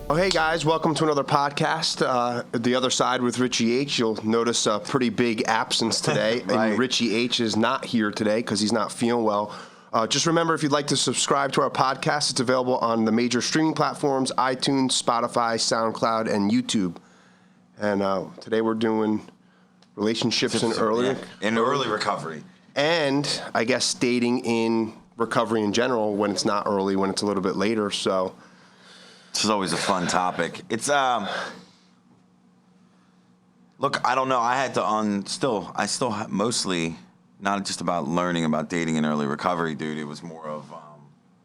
Oh, hey guys, welcome to another podcast, The Other Side with Richie H. You'll notice a pretty big absence today. Right. And Richie H is not here today because he's not feeling well. Just remember, if you'd like to subscribe to our podcast, it's available on the major streaming platforms, iTunes, Spotify, SoundCloud, and YouTube. And today we're doing relationships in early recovery. And I guess dating in recovery in general when it's not early, when it's a little bit later, so... This is always a fun topic. It's look, I don't know. I had to mostly not just about learning about dating in early recovery, dude. It was more of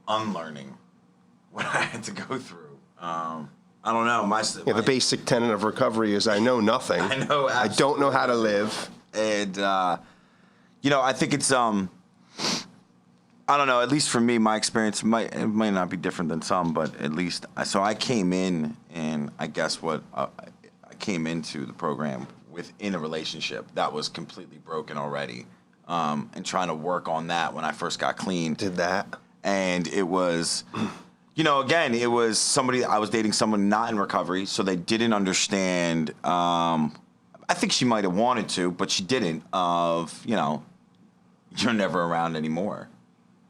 unlearning what I had to go through. I don't know. The basic tenet of recovery is I know nothing. I know. Absolutely. I don't know how to live. And I think it's I don't know. At least for me, my experience might not be different than some, but at least I came in, and I guess I came into the program within a relationship that was completely broken already, and trying to work on that when I first got clean. Did that, and it was, again, it was somebody I was dating, someone not in recovery, so they didn't understand. I think she might have wanted to, but she didn't. You're never around anymore.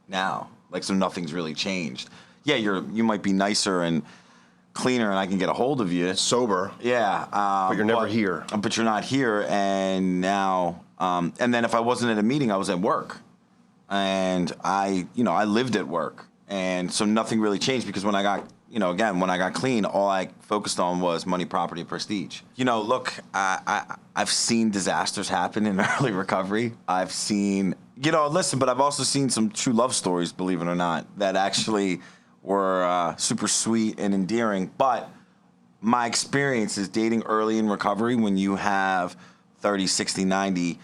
Now, so nothing's really changed. Yeah, you might be nicer and cleaner, and I can get a hold of you. Sober. Yeah. But you're never here. But you're not here, and now, and then if I wasn't at a meeting, I was at work. And I lived at work. And so nothing really changed because when I got, when I got clean, all I focused on was money, property, prestige. Look, I've seen disasters happen in early recovery. I've seen... but I've also seen some true love stories, believe it or not, that actually were super sweet and endearing. But my experience is dating early in recovery when you have 30, 60, 90,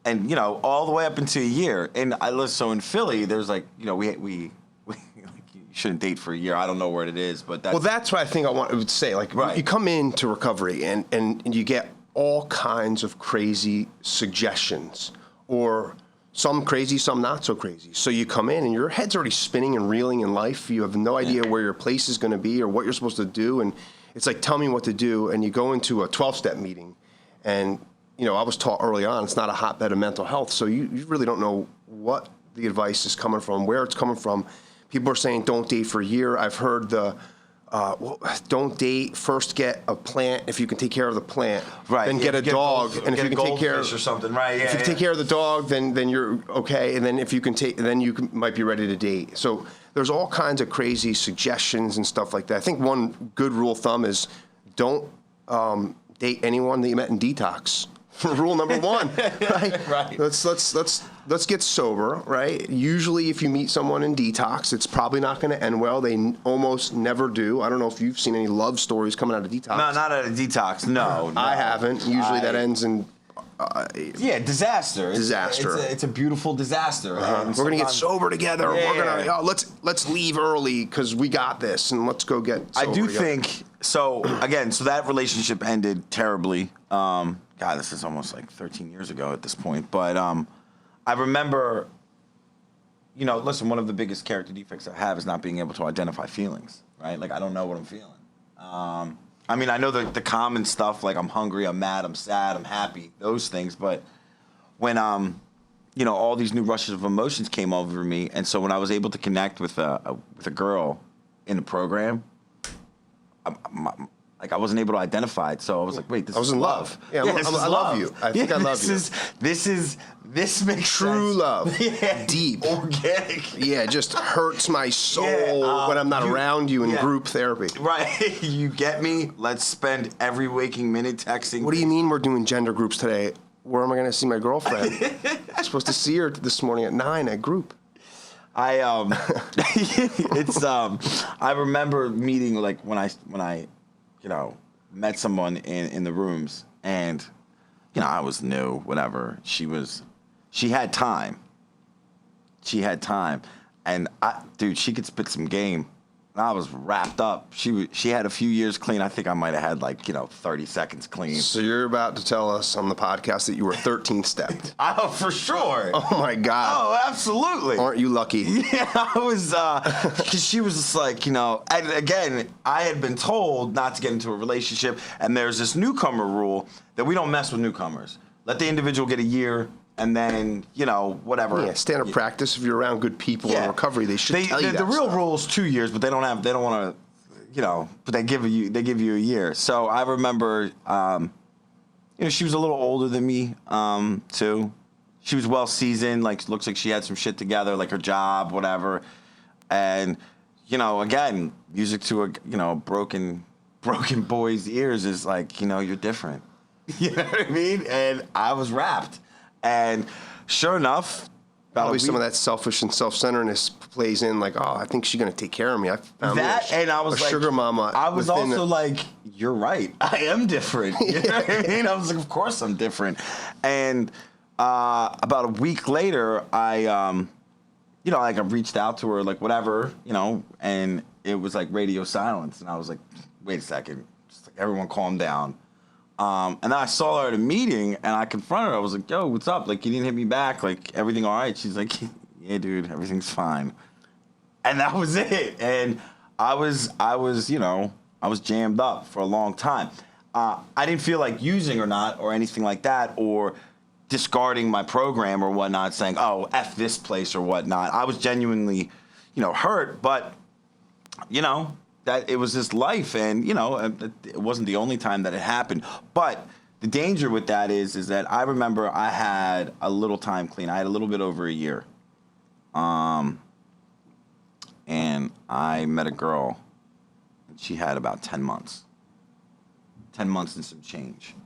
and, all the way up into a year. And so in Philly, there's we you shouldn't date for a year. I don't know where it is, but that's what I think I would say. Right. You come into recovery and you get all kinds of crazy suggestions, or some crazy, some not so crazy. So you come in and your head's already spinning and reeling in life. You have no idea where your place is going to be or what you're supposed to do. And it's like, tell me what to do. And you go into a 12-step meeting. And, I was taught early on, it's not a hotbed of mental health. So you really don't know what the advice is coming from, where it's coming from. People are saying don't date for a year. I've heard don't date, first get a plant if you can take care of the plant. Right. Then get a dog, and if you can take care of or something, right? Yeah. If you can take care of the dog, then you're okay, and then if you can might be ready to date. So there's all kinds of crazy suggestions and stuff like that. I think one good rule of thumb is don't date anyone that you met in detox. Rule number one, right? Right. Let's get sober, right? Usually, if you meet someone in detox, it's probably not going to end well. They almost never do. I don't know if you've seen any love stories coming out of detox. No, not out of detox. No. I haven't. Usually, that ends in disaster. Disaster. It's a beautiful disaster. We're gonna get sober together. Yeah. We're gonna let's leave early because we got this, and let's go get sober. I do think so. Again, so that relationship ended terribly. God, this is almost like 13 years ago at this point. But I remember, listen, one of the biggest character defects I have is not being able to identify feelings, right? Like, I don't know what I'm feeling. I know the common stuff, like I'm hungry, I'm mad, I'm sad, I'm happy, those things. But when, all these new rushes of emotions came over me, and so when I was able to connect with a girl in the program, I wasn't able to identify it, so I was like, "Wait, this is love." Yeah, I love you. I think I love you. This makes true sense. love, yeah. deep, organic. Yeah, it just hurts my soul when I'm not around you in group therapy. Right, you get me? Let's spend every waking minute texting. What do you mean we're doing gender groups today? Where am I going to see my girlfriend? I'm supposed to see her this morning at 9 at group. I remember meeting when I met someone in the rooms, and I was new, whatever. She had time, and she could spit some game. And I was wrapped up. She had a few years clean. I think I might have had 30 seconds clean. So you're about to tell us on the podcast that you were 13 stepped. Oh, for sure. Oh my God. Oh, absolutely. Aren't you lucky? Yeah, I was, because she was just and again, I had been told not to get into a relationship, and there's this newcomer rule that we don't mess with newcomers. Let the individual get a year, and then, whatever. Yeah, standard practice. If you're around good people in recovery, they should tell you that. The real stuff. rule is 2 years, but they don't want to, but they give you a year. So I remember, she was a little older than me, too. She was well seasoned, looks like she had some shit together, her job, whatever. And, again, music to a broken boy's ears is you're different. You know what I mean? And I was wrapped. And sure enough, probably some of that selfish and self-centeredness plays in. I think she's gonna take care of me. I found that, and I was a sugar mama. I was also you're right. I am different. You know what I mean? I was of course I'm different. And about a week later, I reached out to her, whatever, and it was radio silence, and I was like, wait a second, just everyone calm down. And then I saw her at a meeting, and I confronted her. I was like, yo, what's up? You didn't hit me back. Everything all right? She's like, yeah, dude, everything's fine. And that was it. And I was jammed up for a long time. I didn't feel like using or not or anything like that or discarding my program or whatnot, saying, oh, F this place or whatnot. I was genuinely, hurt, but, that it was this life, and it wasn't the only time that it happened. But the danger with that is that I remember I had a little time clean. I had a little bit over a year, and I met a girl, and she had about 10 months. 10 months and some change,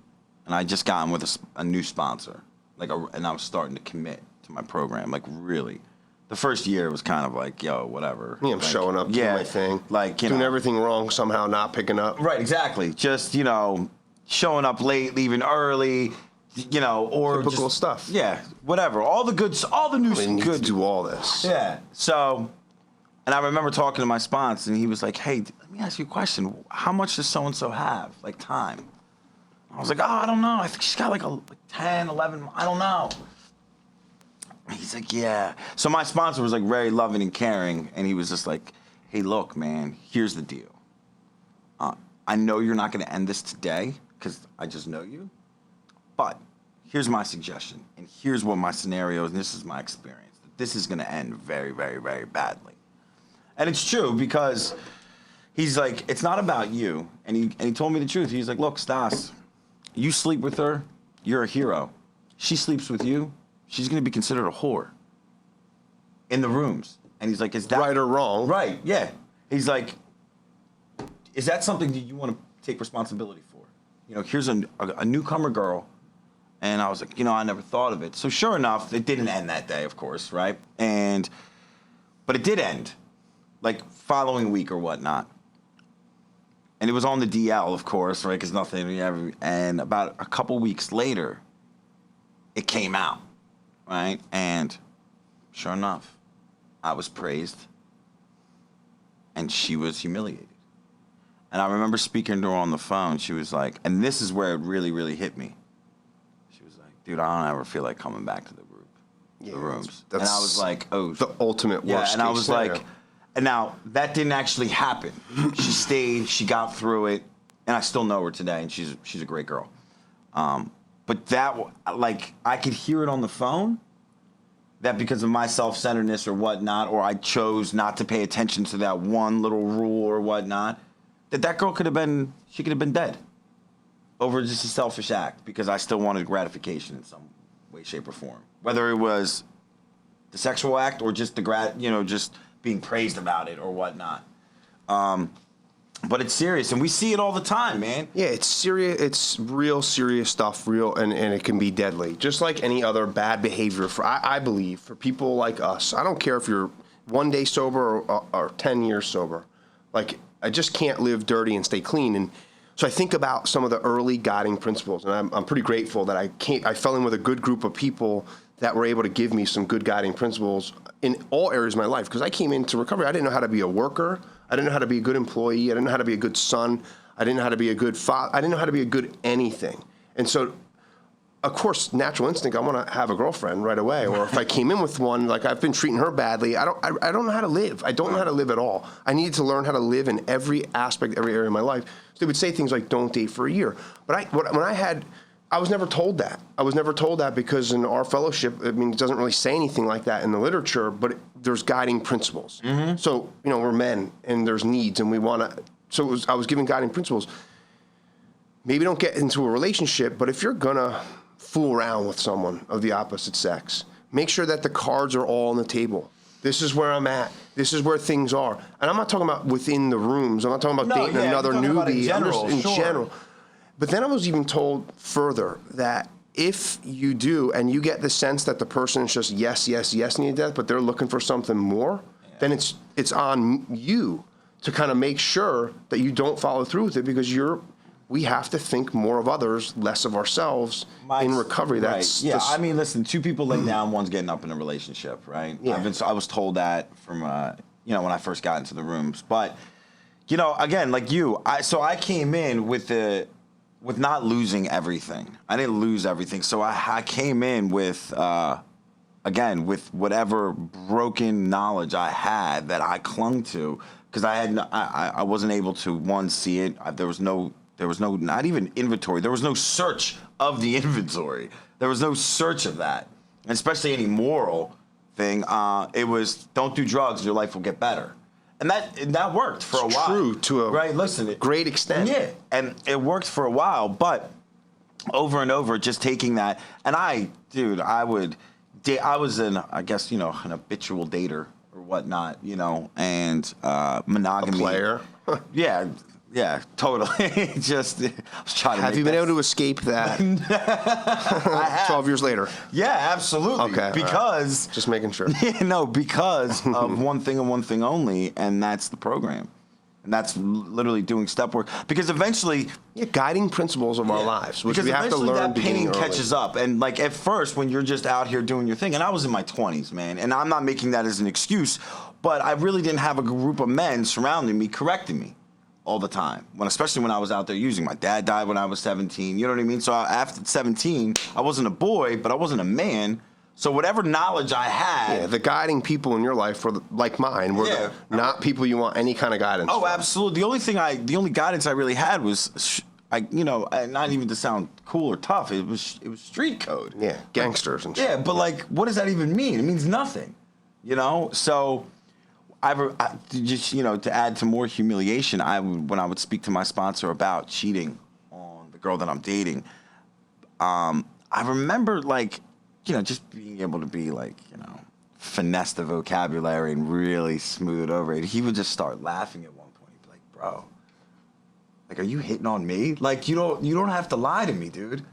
and I just gotten with a new sponsor, and I was starting to commit to my program, really. The first year was kind of yo, whatever. Yeah, I'm showing up, doing my thing. Doing everything wrong, somehow not picking up. Right, exactly. Just, showing up late, leaving early, or typical just, stuff. Yeah, whatever. All the new good. To do all this. Yeah. So, and I remember talking to my sponsor, and he was like, hey, let me ask you a question. How much does so-and-so have, time? I was like, oh, I don't know. I think she's got 10, 11, I don't know. He's like, yeah. So my sponsor was very loving and caring, and he was just like, hey, look, man, here's the deal. I know you're not going to end this today because I just know you, but here's my suggestion, and here's what my scenario is, and this is my experience. This is going to end very, very, very badly. And it's true because he's like, it's not about you. And he told me the truth. He's like, look, Stas, you sleep with her, you're a hero. She sleeps with you, she's going to be considered a whore in the rooms. And he's like, is that right or wrong? Right, yeah. He's like, is that something that you want to take responsibility for? Here's a newcomer girl. And I was like, I never thought of it. So sure enough, it didn't end that day, of course, right? But it did end, following week or whatnot. And it was on the DL, of course, right? Because nothing, and about a couple weeks later, it came out, right? And sure enough, I was praised, and she was humiliated. And I remember speaking to her on the phone. She was like, and this is where it really, really hit me. She was like, dude, I don't ever feel like coming back to the rooms. That's and I was like, oh. The ultimate worst and I was scenario. like, and now that didn't actually happen. She stayed, she got through it, and I still know her today, and she's a great girl. But that, I could hear it on the phone, that because of my self-centeredness or whatnot, or I chose not to pay attention to that one little rule or whatnot, that girl could have been dead over just a selfish act because I still wanted gratification in some way, shape, or form. Whether it was the sexual act or just just being praised about it or whatnot. But it's serious, and we see it all the time, man. Yeah, it's serious. It's real serious stuff, and it can be deadly. Just like any other bad behavior, I believe, for people like us. I don't care if you're 1 day sober or 10 years sober. I just can't live dirty and stay clean. And so I think about some of the early guiding principles, and I'm pretty grateful that I fell in with a good group of people that were able to give me some good guiding principles in all areas of my life. Because I came into recovery, I didn't know how to be a worker. I didn't know how to be a good employee. I didn't know how to be a good son. I didn't know how to be a good father. I didn't know how to be a good anything. And so, of course, natural instinct, I want to have a girlfriend right away. Or if I came in with one, like I've been treating her badly, I don't know how to live. I don't know how to live at all. I needed to learn how to live in every aspect, every area of my life. So they would say things like, don't date for a year. But I was never told that. I was never told that because in our fellowship, I mean, it doesn't really say anything like that in the literature, but there's guiding principles. Mm-hmm. So, we're men and there's needs and we want to, I was given guiding principles. Maybe don't get into a relationship, but if you're going to fool around with someone of the opposite sex, make sure that the cards are all on the table. This is where I'm at. This is where things are. And I'm not talking about within the rooms. I'm not talking about dating another newbie. In general. But then I was even told further that if you do and you get the sense that the person is just yes, need death, but they're looking for something more, then it's on you to kind of make sure that you don't follow through with it because we have to think more of others, less of ourselves in recovery. Right. I mean, listen, two people lay down, one's getting up in a relationship, right? Yeah. I was told that from, when I first got into the rooms. But, again, like you, I came in with not losing everything. I didn't lose everything. So I came in with, with whatever broken knowledge I had that I clung to because I wasn't able to, one, see it. There was no, not even inventory. There was no search of the inventory. There was no search of that, and especially any moral thing. It was don't do drugs, your life will get better, and that worked for a while. True to a great extent. Yeah, and it worked for a while, but over and over, just taking that. And I was an habitual dater or whatnot, and monogamy. A player. Yeah, totally. Just I was trying to. Have you been able to escape that? 12 years later. Yeah, absolutely. Okay. Because just making sure. Because of one thing and one thing only, and that's the program, and that's literally doing step work. Because eventually, guiding principles of our lives, which we have to learn. That pain catches up, and like at first, when you're just out here doing your thing, and I was in my 20s, man, and I'm not making that as an excuse, but I really didn't have a group of men surrounding me, correcting me all the time, especially when I was out there using. My dad died when I was 17, you know what I mean? So after 17, I wasn't a boy, but I wasn't a man. So whatever knowledge I had... Yeah, the guiding people in your life were like mine, were not people you want any kind of guidance from. Absolutely. The only guidance I really had was, not even to sound cool or tough, it was street code. Yeah, gangsters and shit. Yeah, but like, what does that even mean? It means nothing, So... to add to more humiliation, when I would speak to my sponsor about cheating on the girl that I'm dating, I remember just being able to be finesse the vocabulary and really smooth over it. He would just start laughing at one point. He'd be like, bro, are you hitting on me? Like, you don't have to lie to me, dude.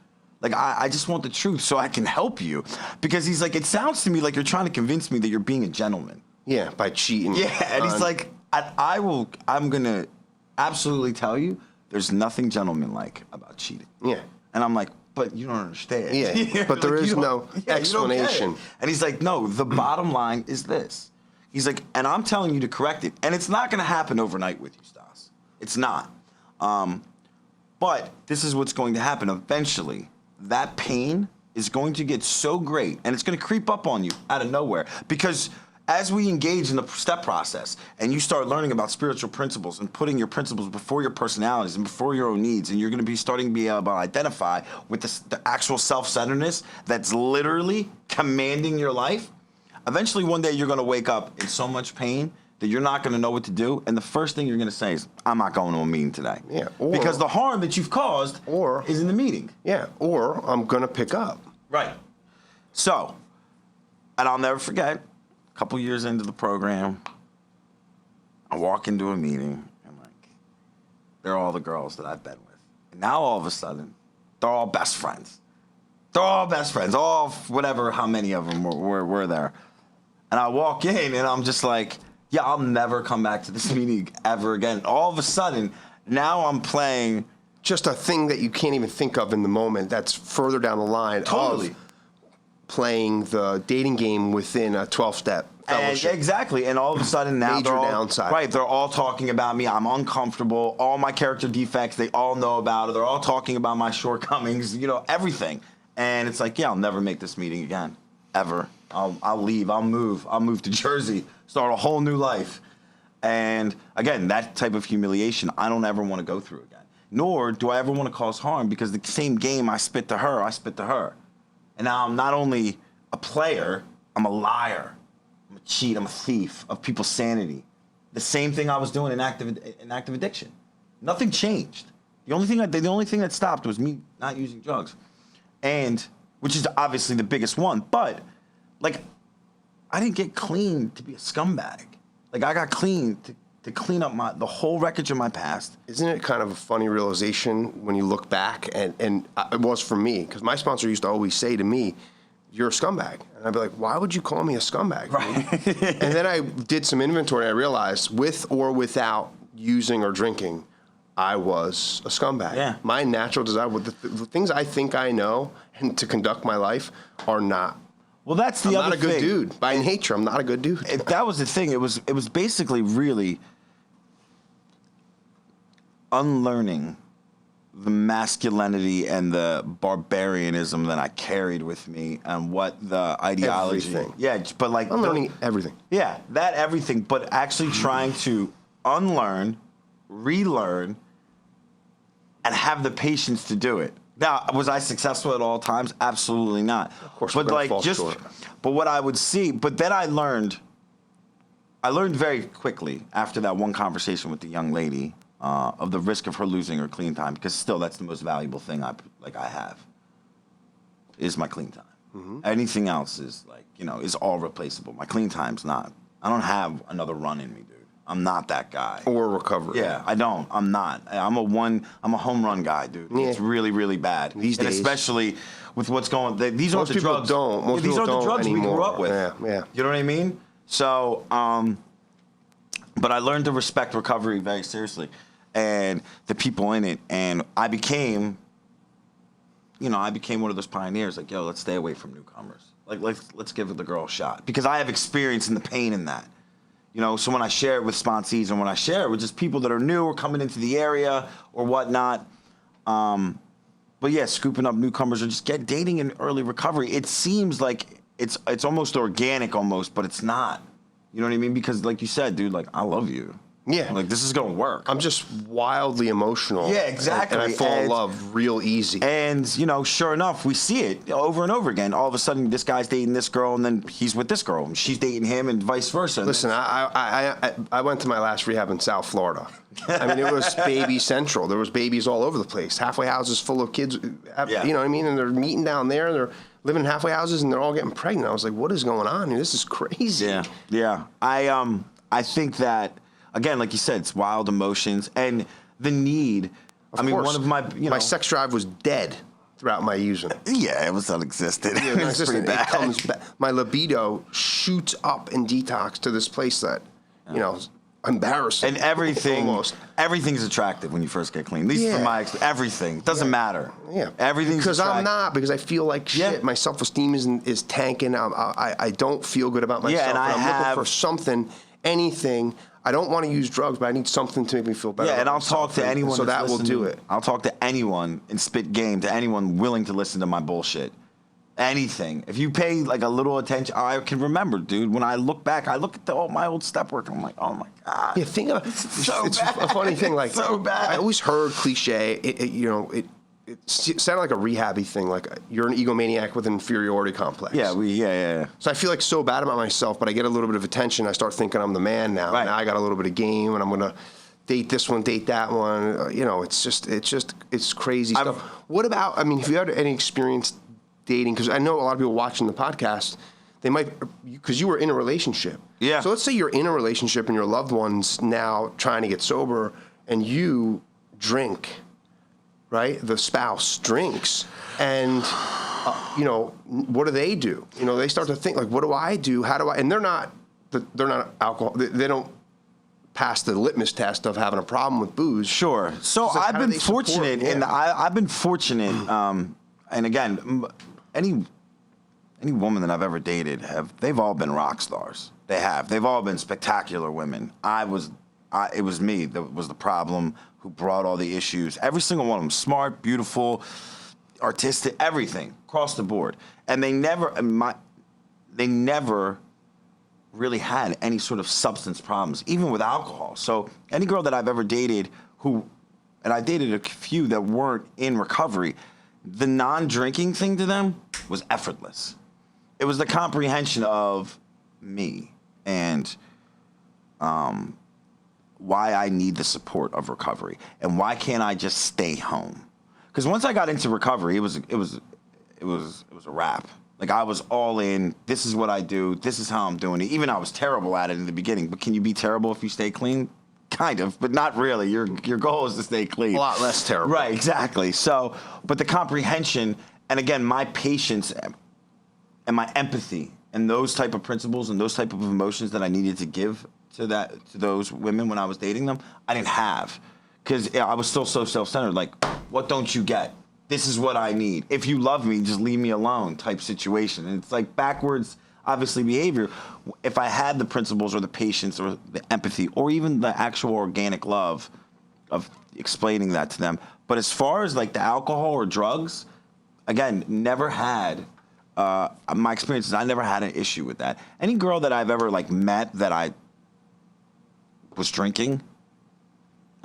Like, I just want the truth so I can help you. Because he's like, it sounds to me like you're trying to convince me that you're being a gentleman. Yeah, by cheating. Yeah, and he's like, I'm going to absolutely tell you there's nothing gentlemanlike about cheating. Yeah. And I'm like, but you don't understand. Yeah, but there is no explanation. And he's like, no, the bottom line is this. He's like, and I'm telling you to correct it. And it's not going to happen overnight with you, Stas. It's not. But this is what's going to happen. Eventually, that pain is going to get so great, and it's going to creep up on you out of nowhere. Because as we engage in the step process and you start learning about spiritual principles and putting your principles before your personalities and before your own needs, and you're going to be starting to be able to identify with the actual self-centeredness that's literally commanding your life, eventually one day you're going to wake up in so much pain that you're not going to know what to do, and the first thing you're going to say is, I'm not going to a meeting today. Yeah, because the harm that you've caused is in the meeting. Yeah, or I'm going to pick up. Right. So, and I'll never forget, a couple years into the program, I walk into a meeting, and they're all the girls that I've been with. And now all of a sudden, they're all best friends. They're all best friends, all whatever, how many of them were there. And I walk in, and I'm just like, yeah, I'll never come back to this meeting ever again. All of a sudden, now I'm playing... Just a thing that you can't even think of in the moment that's further down the line. Totally. Of playing the dating game within a 12-step fellowship. Exactly. And all of a sudden now Major they're all, downside. right, they're all talking about me. I'm uncomfortable. All my character defects, they all know about it. They're all talking about my shortcomings, everything. And it's like, yeah, I'll never make this meeting again. Ever. I'll leave. I'll move. I'll move to Jersey. Start a whole new life. And again, that type of humiliation, I don't ever want to go through again. Nor do I ever want to cause harm, because the same game I spit to her, I spit to her. And now I'm not only a player, I'm a liar. I'm a cheat. I'm a thief of people's sanity. The same thing I was doing in active addiction. Nothing changed. The only thing that stopped was me not using drugs, and which is obviously the biggest one. But like, I didn't get clean to be a scumbag. Like, I got clean to clean up the whole wreckage of my past. Isn't it kind of a funny realization when you look back? And it was for me, because my sponsor used to always say to me, "You're a scumbag." And I'd be like, "Why would you call me a scumbag?" Right. And then I did some inventory. I realized, with or without using or drinking, I was a scumbag. Yeah. My natural desire, the things I think I know and to conduct my life are not. Well, that's the I'm other not a good thing. dude. By nature, I'm not a good dude. That was the thing. It was basically really unlearning the masculinity and the barbarianism that I carried with me, and what the ideology. Everything. Yeah, but like Unlearning everything. Yeah, that everything, but actually trying to unlearn, relearn, and have the patience to do it. Now, was I successful at all times? Absolutely not. Of course, but we're gonna like fall just, short. but what I would see, but then I learned very quickly after that one conversation with the young lady of the risk of her losing her clean time, because still that's the most valuable thing I have is my clean time. Mm-hmm. Anything else is is all replaceable. My clean time's not. I don't have another run in me, dude. I'm not that guy. Or recovery. Yeah, I don't. I'm not. I'm a home run guy, dude. Yeah. It's really, really bad. These days. Especially with what's going on. These aren't Most the people drugs. don't. Most these people aren't the don't drugs we anymore. grew up with. Yeah. You know what I mean? So, but I learned to respect recovery very seriously, and the people in it, and I became one of those pioneers. Like, yo, let's stay away from newcomers. Like, let's give the girl a shot, because I have experience in the pain in that. So when I share it with sponsees, and when I share it with just people that are new or coming into the area or whatnot, but yeah, scooping up newcomers or just dating in early recovery, it seems like it's almost organic almost, but it's not. You know what I mean? Because like you said, dude, like, I love you. Yeah. Like, this is going to work. I'm just wildly emotional. Yeah, exactly. And I fall in love real easy. And, sure enough, we see it over and over again. All of a sudden, this guy's dating this girl, and then he's with this girl, and she's dating him, and vice versa. Listen, I went to my last rehab in South Florida. I mean, it was baby central. There was babies all over the place. Halfway houses full of kids, Yeah. you know what I mean? And they're meeting down there, and they're living in halfway houses, and they're all getting pregnant. I was like, what is going on here? This is crazy. Yeah. I think that, again, like you said, it's wild emotions and the need. Of course. One of my, my sex drive was dead throughout my using. Yeah, it was non-existent. Yeah, It was pretty bad. It comes back. My libido shoots up in detox to this place that, is embarrassing. And everything, Almost. everything's attractive when you first get clean. At least from my experience, everything. Doesn't matter. Yeah. Everything's because attractive. I'm not, because I feel like shit. Yeah. My self-esteem is tanking. I don't feel good about myself. Yeah, and I'm have, looking for something, anything. I don't want to use drugs, but I need something to make me feel better. Yeah, and I'll talk to anyone. So that will do listening. it. I'll talk to anyone and spit game to anyone willing to listen to my bullshit. Anything. If you pay like a little attention, I can remember, dude. When I look back, I look at my old step work. I'm like, oh my god. Yeah, think of it's a funny thing. Like, so bad. I always heard cliche. It sounded like a rehabby thing. Like, you're an egomaniac with an inferiority complex. Yeah. So I feel like so bad about myself, but I get a little bit of attention. I start thinking I'm the man now. Right. Now I got a little bit of game, and I'm gonna date this one, date that one. It's crazy stuff. What about? I mean, have you had any experience dating? Because I know a lot of people watching the podcast, they might, because you were in a relationship. Yeah. So let's say you're in a relationship and your loved one's now trying to get sober, and you drink. Right, the spouse drinks, and what do? They start to think like, what do I do? How do I? And they're not alcohol. They don't pass the litmus test of having a problem with booze. Sure. So like, I've been fortunate, yeah. I've been fortunate. And again, any any woman that I've ever dated they've all been rock stars. They have. They've all been spectacular women. It was me that was the problem, who brought all the issues. Every single one of them, smart, beautiful, artistic, everything across the board. And they never really had any sort of substance problems, even with alcohol. So any girl that I've ever dated and I dated a few that weren't in recovery, the non-drinking thing to them was effortless. It was the comprehension of me and why I need the support of recovery and why can't I just stay home? Because once I got into recovery, it was a wrap. Like, I was all in. This is what I do. This is how I'm doing it. Even I was terrible at it in the beginning. But can you be terrible if you stay clean? Kind of, but not really. Your goal is to stay clean. A lot less terrible. Right, exactly. So, but the comprehension, and again, my patience and my empathy and those type of principles and those type of emotions that I needed to give to those women when I was dating them, I didn't have. Because I was still so self-centered. Like, what don't you get? This is what I need. If you love me, just leave me alone type situation. And it's like backwards, obviously, behavior. If I had the principles or the patience or the empathy or even the actual organic love of explaining that to them. But as far as like the alcohol or drugs, again, never had, my experience is I never had an issue with that. Any girl that I've ever like met that I was drinking,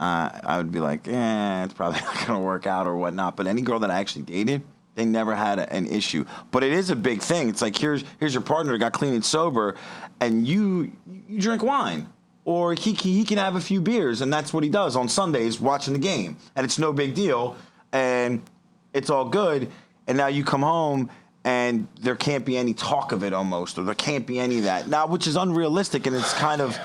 I would be like, it's probably not going to work out or whatnot. But any girl that I actually dated, they never had an issue. But it is a big thing. It's like, here's your partner who got clean and sober, and you drink wine. Or he can have a few beers, and that's what he does on Sundays watching the game. And it's no big deal, and it's all good. And now you come home, and there can't be any talk of it almost, or there can't be any of that. Now, which is unrealistic, and it's kind of...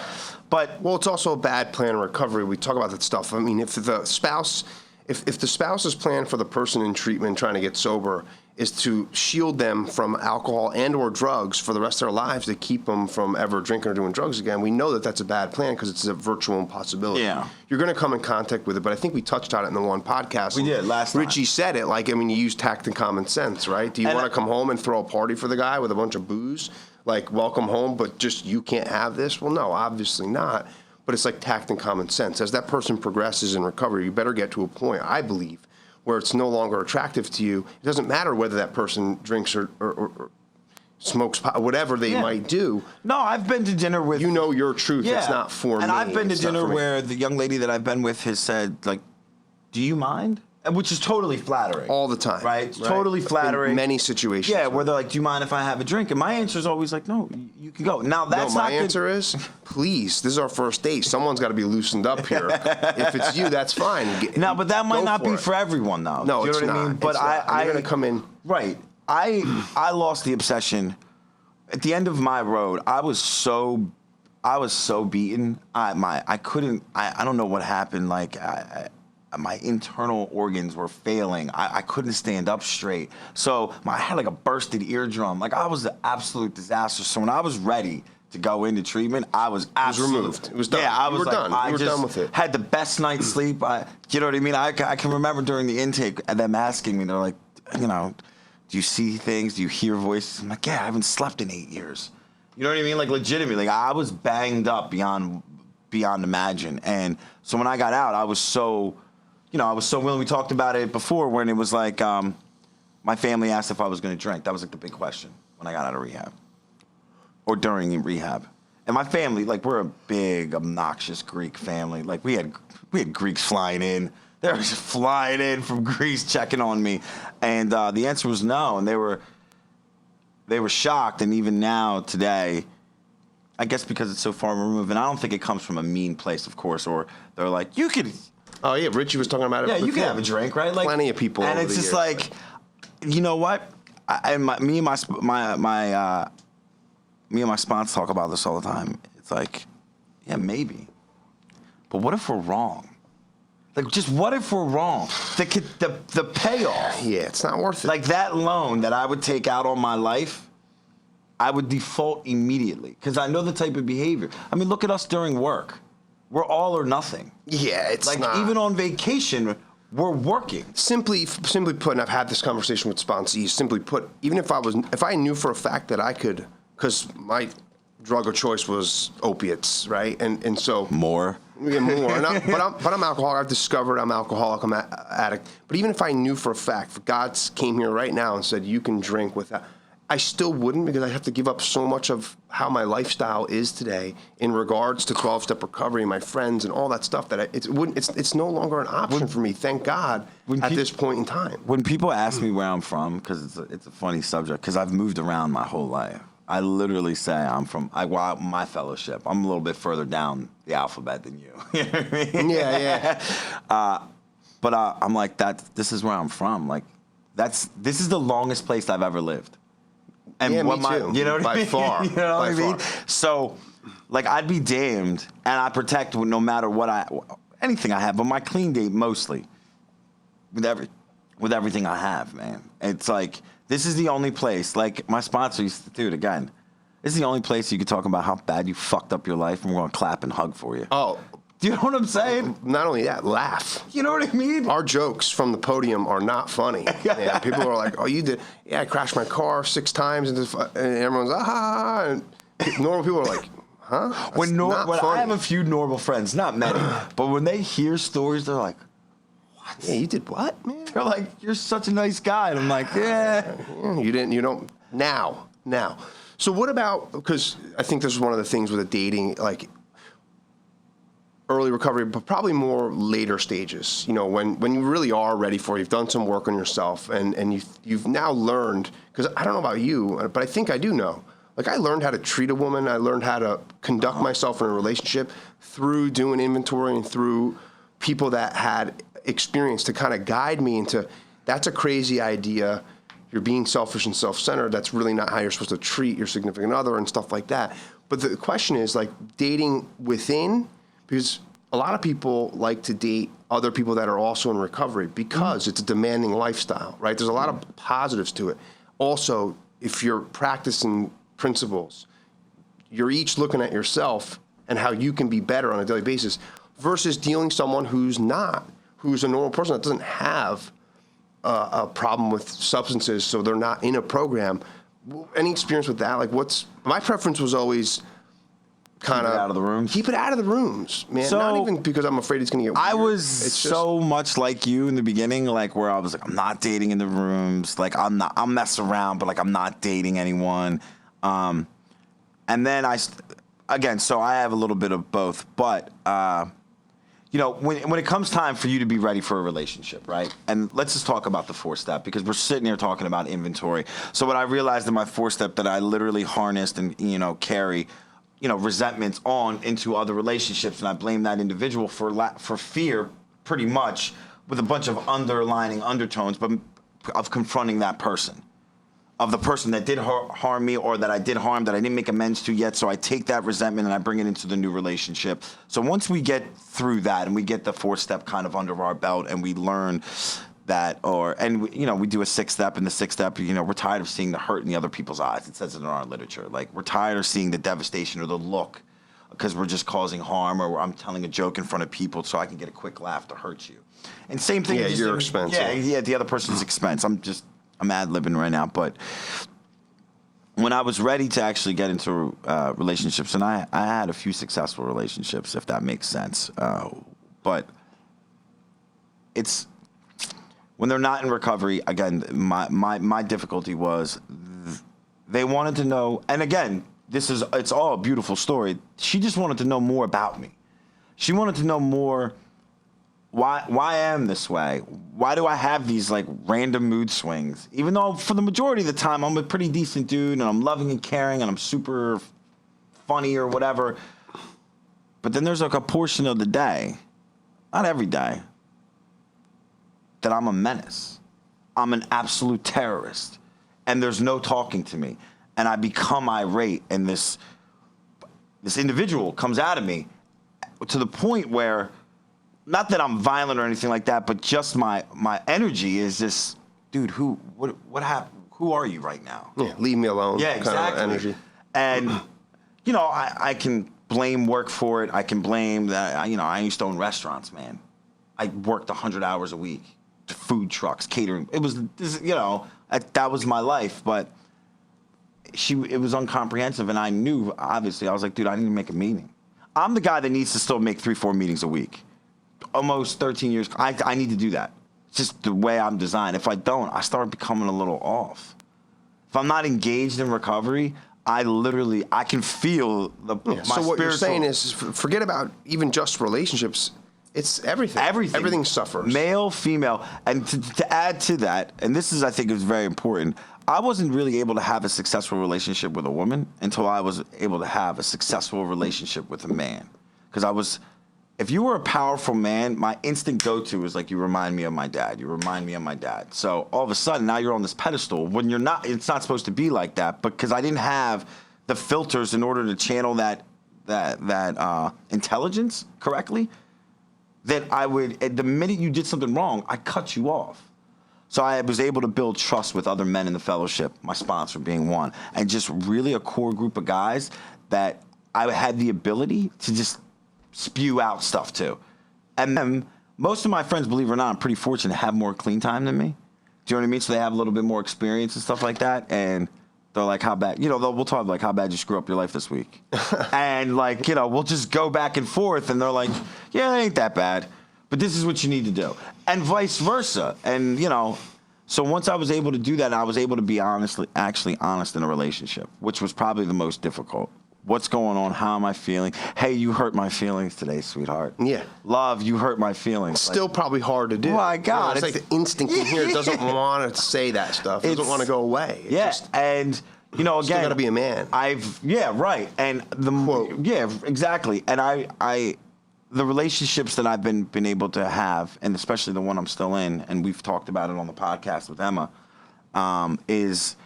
Well, it's also a bad plan of recovery. We talk about that stuff. I mean, if the spouse's plan for the person in treatment trying to get sober is to shield them from alcohol and or drugs for the rest of their lives, to keep them from ever drinking or doing drugs again, we know that that's a bad plan because it's a virtual impossibility. Yeah. You're going to come in contact with it, but I think we touched on it in the one podcast. We did last time. Richie said it, like, I mean, you use tact and common sense, right? Do you want to come home and throw a party for the guy with a bunch of booze? Like, welcome home, but just you can't have this? Well, no, obviously not. But it's like tact and common sense. As that person progresses in recovery, you better get to a point, I believe, where it's no longer attractive to you. It doesn't matter whether that person drinks or smokes pot, whatever they might do. No, I've been to dinner with... You know your truth. Yeah. It's not for me. And I've been to It's not dinner for me. where the young lady that I've been with has said, like, do you mind? Which is totally flattering. All the time. Right? It's totally flattering. In many situations. Yeah, where they're like, do you mind if I have a drink? And my answer is always like, no, you can go. Now, that's my answer is, please, this is our first date. Someone's got to be loosened up here. If it's you, that's fine. No, but that might not be for everyone, though. No, you know it's what not. I mean? But you're going to come in. Right. I lost the obsession. At the end of my road, I was so beaten. I couldn't, I don't know what happened. Like, my internal organs were failing. I couldn't stand up straight. So I had like a bursted eardrum. Like, I was an absolute disaster. So when I was ready to go into treatment, I was absolutely... It was removed. It was done. Yeah, I was done. I you were just done with it. Had the best night's sleep. You know what I mean? I can remember during the intake and them asking me, they're like, you know, do you see things? Do you hear voices? I'm like, yeah, I haven't slept in 8 years. You know what I mean? Like, legitimately, like, I was banged up beyond imagine. And so when I got out, I was so willing. We talked about it before when it was like, my family asked if I was going to drink. That was like the big question when I got out of rehab or during rehab. And my family, like, we're a big, obnoxious Greek family. Like, we had Greeks flying in. They were just flying in from Greece checking on me. And the answer was no. And they were shocked. And even now, today, I guess because it's so far removed, and I don't think it comes from a mean place, of course, or they're like, you could... Oh, yeah, Richie was talking about it. Yeah, you can have a drink, right? Like, plenty of people and over it's the just years, like, you know what? Me and my sponsor talk about this all the time. It's like, yeah, maybe, but what if we're wrong? Like, just what if we're wrong? The payoff. Yeah, it's not worth it. Like, that loan that I would take out on my life, I would default immediately because I know the type of behavior. I mean, look at us during work. We're all or nothing. Yeah, it's like, not. even on vacation, we're working. Simply put, and I've had this conversation with sponsees, simply put, even if I knew for a fact that I could, because my drug of choice was opiates, right? And so More. Yeah, more. But I'm alcoholic. I've discovered I'm alcoholic. I'm an addict. But even if I knew for a fact, if God came here right now and said, you can drink without, I still wouldn't, because I have to give up so much of how my lifestyle is today in regards to 12-step recovery, my friends, and all that stuff. That it's no longer an option for me. Thank God at this point in time. When people ask me where I'm from, because it's a funny subject, because I've moved around my whole life. I literally say I'm from my fellowship. I'm a little bit further down the alphabet than you. You know what I mean? Yeah. But I'm like that. This is where I'm from. Like this is the longest place I've ever lived. And yeah, me too. You know what I mean? By far. You know what I mean? Far. So, like, I'd be damned, and I protect no matter what anything I have, but my clean date mostly with everything I have, man. It's like, this is the only place, like my sponsor used to do it again. This is the only place you can talk about how bad you fucked up your life, and we're going to clap and hug for you. Oh. Do you know what I'm saying? Not only that, laugh. You know what I mean? Our jokes from the podium are not funny. Yeah, people are like, oh, you did. Yeah, I crashed my car 6 times, and everyone's, ah. And normal people are like, huh? That's When not funny. I have a few normal friends, not many, but when they hear stories, they're like, what? Yeah, you did what, man? They're like, you're such a nice guy. And I'm like, yeah. You don't, now. So what about, because I think this is one of the things with the dating, like, early recovery, but probably more later stages, when you really are ready for it, you've done some work on yourself, and you've now learned, because I don't know about you, but I think I do know. Like, I learned how to treat a woman. I learned how to conduct myself in a relationship through doing inventory and through people that had experience to kind of guide me into, that's a crazy idea. You're being selfish and self-centered. That's really not how you're supposed to treat your significant other and stuff like that. But the question is, like, dating within, because a lot of people like to date other people that are also in recovery because it's a demanding lifestyle, right? There's a lot of positives to it. Also, if you're practicing principles, you're each looking at yourself and how you can be better on a daily basis versus dealing someone who's a normal person that doesn't have a problem with substances, so they're not in a program. Any experience with that? Like, my preference was always kind of out of the rooms. Keep it out of the rooms, man. So, not even because I'm afraid it's going to get weird. I was so much like you in the beginning, like where I was like, I'm not dating in the rooms. Like I'm messing around, but like I'm not dating anyone. And then so I have a little bit of both, but when it comes time for you to be ready for a relationship, right? And let's just talk about the 4-step, because we're sitting here talking about inventory. So what I realized in my 4-step that I literally harnessed and carry resentments on into other relationships, and I blame that individual for fear, pretty much, with a bunch of underlining undertones, but of confronting that person, of the person that did harm me or that I did harm that I didn't make amends to yet. So I take that resentment and I bring it into the new relationship. So once we get through that and we get the 4-step kind of under our belt and we learn that, we do a 6-step, and the 6-step, we're tired of seeing the hurt in the other people's eyes. It says it in our literature. Like, we're tired of seeing the devastation or the look because we're just causing harm, or I'm telling a joke in front of people so I can get a quick laugh to hurt you. And same thing. Yeah, your expense. Yeah, the other person's expense. I'm ad-libbing right now. But when I was ready to actually get into relationships, and I had a few successful relationships, if that makes sense. But it's, when they're not in recovery, again, my difficulty was they wanted to know, and again, it's all a beautiful story. She just wanted to know more about me. She wanted to know more why I am this way. Why do I have these like random mood swings? Even though for the majority of the time I'm a pretty decent dude and I'm loving and caring and I'm super funny or whatever. But then there's like a portion of the day, not every day, that I'm a menace. I'm an absolute terrorist. And there's no talking to me. And I become irate, and this individual comes out of me to the point where, not that I'm violent or anything like that, but just my energy is just, dude, what happened? Who are you right now? Yeah, leave me alone. Yeah, exactly. Kind of energy. And, I can blame work for it. I can blame that, I used to own restaurants, man. I worked 100 hours a week, food trucks, catering. It was, you know, that was my life. But it was incomprehensive, and I knew, obviously, I was like, dude, I need to make a meeting. I'm the guy that needs to still make 3-4 meetings a week. Almost 13 years, I need to do that. It's just the way I'm designed. If I don't, I start becoming a little off. If I'm not engaged in recovery, I can feel my So what you're spiritual- saying is, forget about even just relationships. It's everything. Everything suffers. Male, female. And to add to that, and this is, I think, is very important, I wasn't really able to have a successful relationship with a woman until I was able to have a successful relationship with a man. Because if you were a powerful man, my instant go-to was like, you remind me of my dad. You remind me of my dad. So all of a sudden, now you're on this pedestal. When you're not, it's not supposed to be like that. Because I didn't have the filters in order to channel that intelligence correctly, that I would, the minute you did something wrong, I cut you off. So I was able to build trust with other men in the fellowship, my sponsor being one, and just really a core group of guys that I had the ability to just spew out stuff to. And then most of my friends, believe it or not, I'm pretty fortunate to have more clean time than me. Do you know what I mean? So they have a little bit more experience and stuff like that. And they're like, how bad, we'll talk like, how bad you screw up your life this week. And like, we'll just go back and forth. And they're like, yeah, it ain't that bad, but this is what you need to do. And vice versa. And, so once I was able to do that, I was able to be actually honest in a relationship, which was probably the most difficult. What's going on? How am I feeling? Hey, you hurt my feelings today, sweetheart. Yeah. Love, you hurt my feelings. Still probably hard to do. My God. It's like the instinct in here doesn't want to say that stuff. It doesn't want to go away. And, again. Still got to be a man. Right. And Quote. Yeah, exactly. And the relationships that I've been able to have, and especially the one I'm still in, and we've talked about it on the podcast with Emma, is,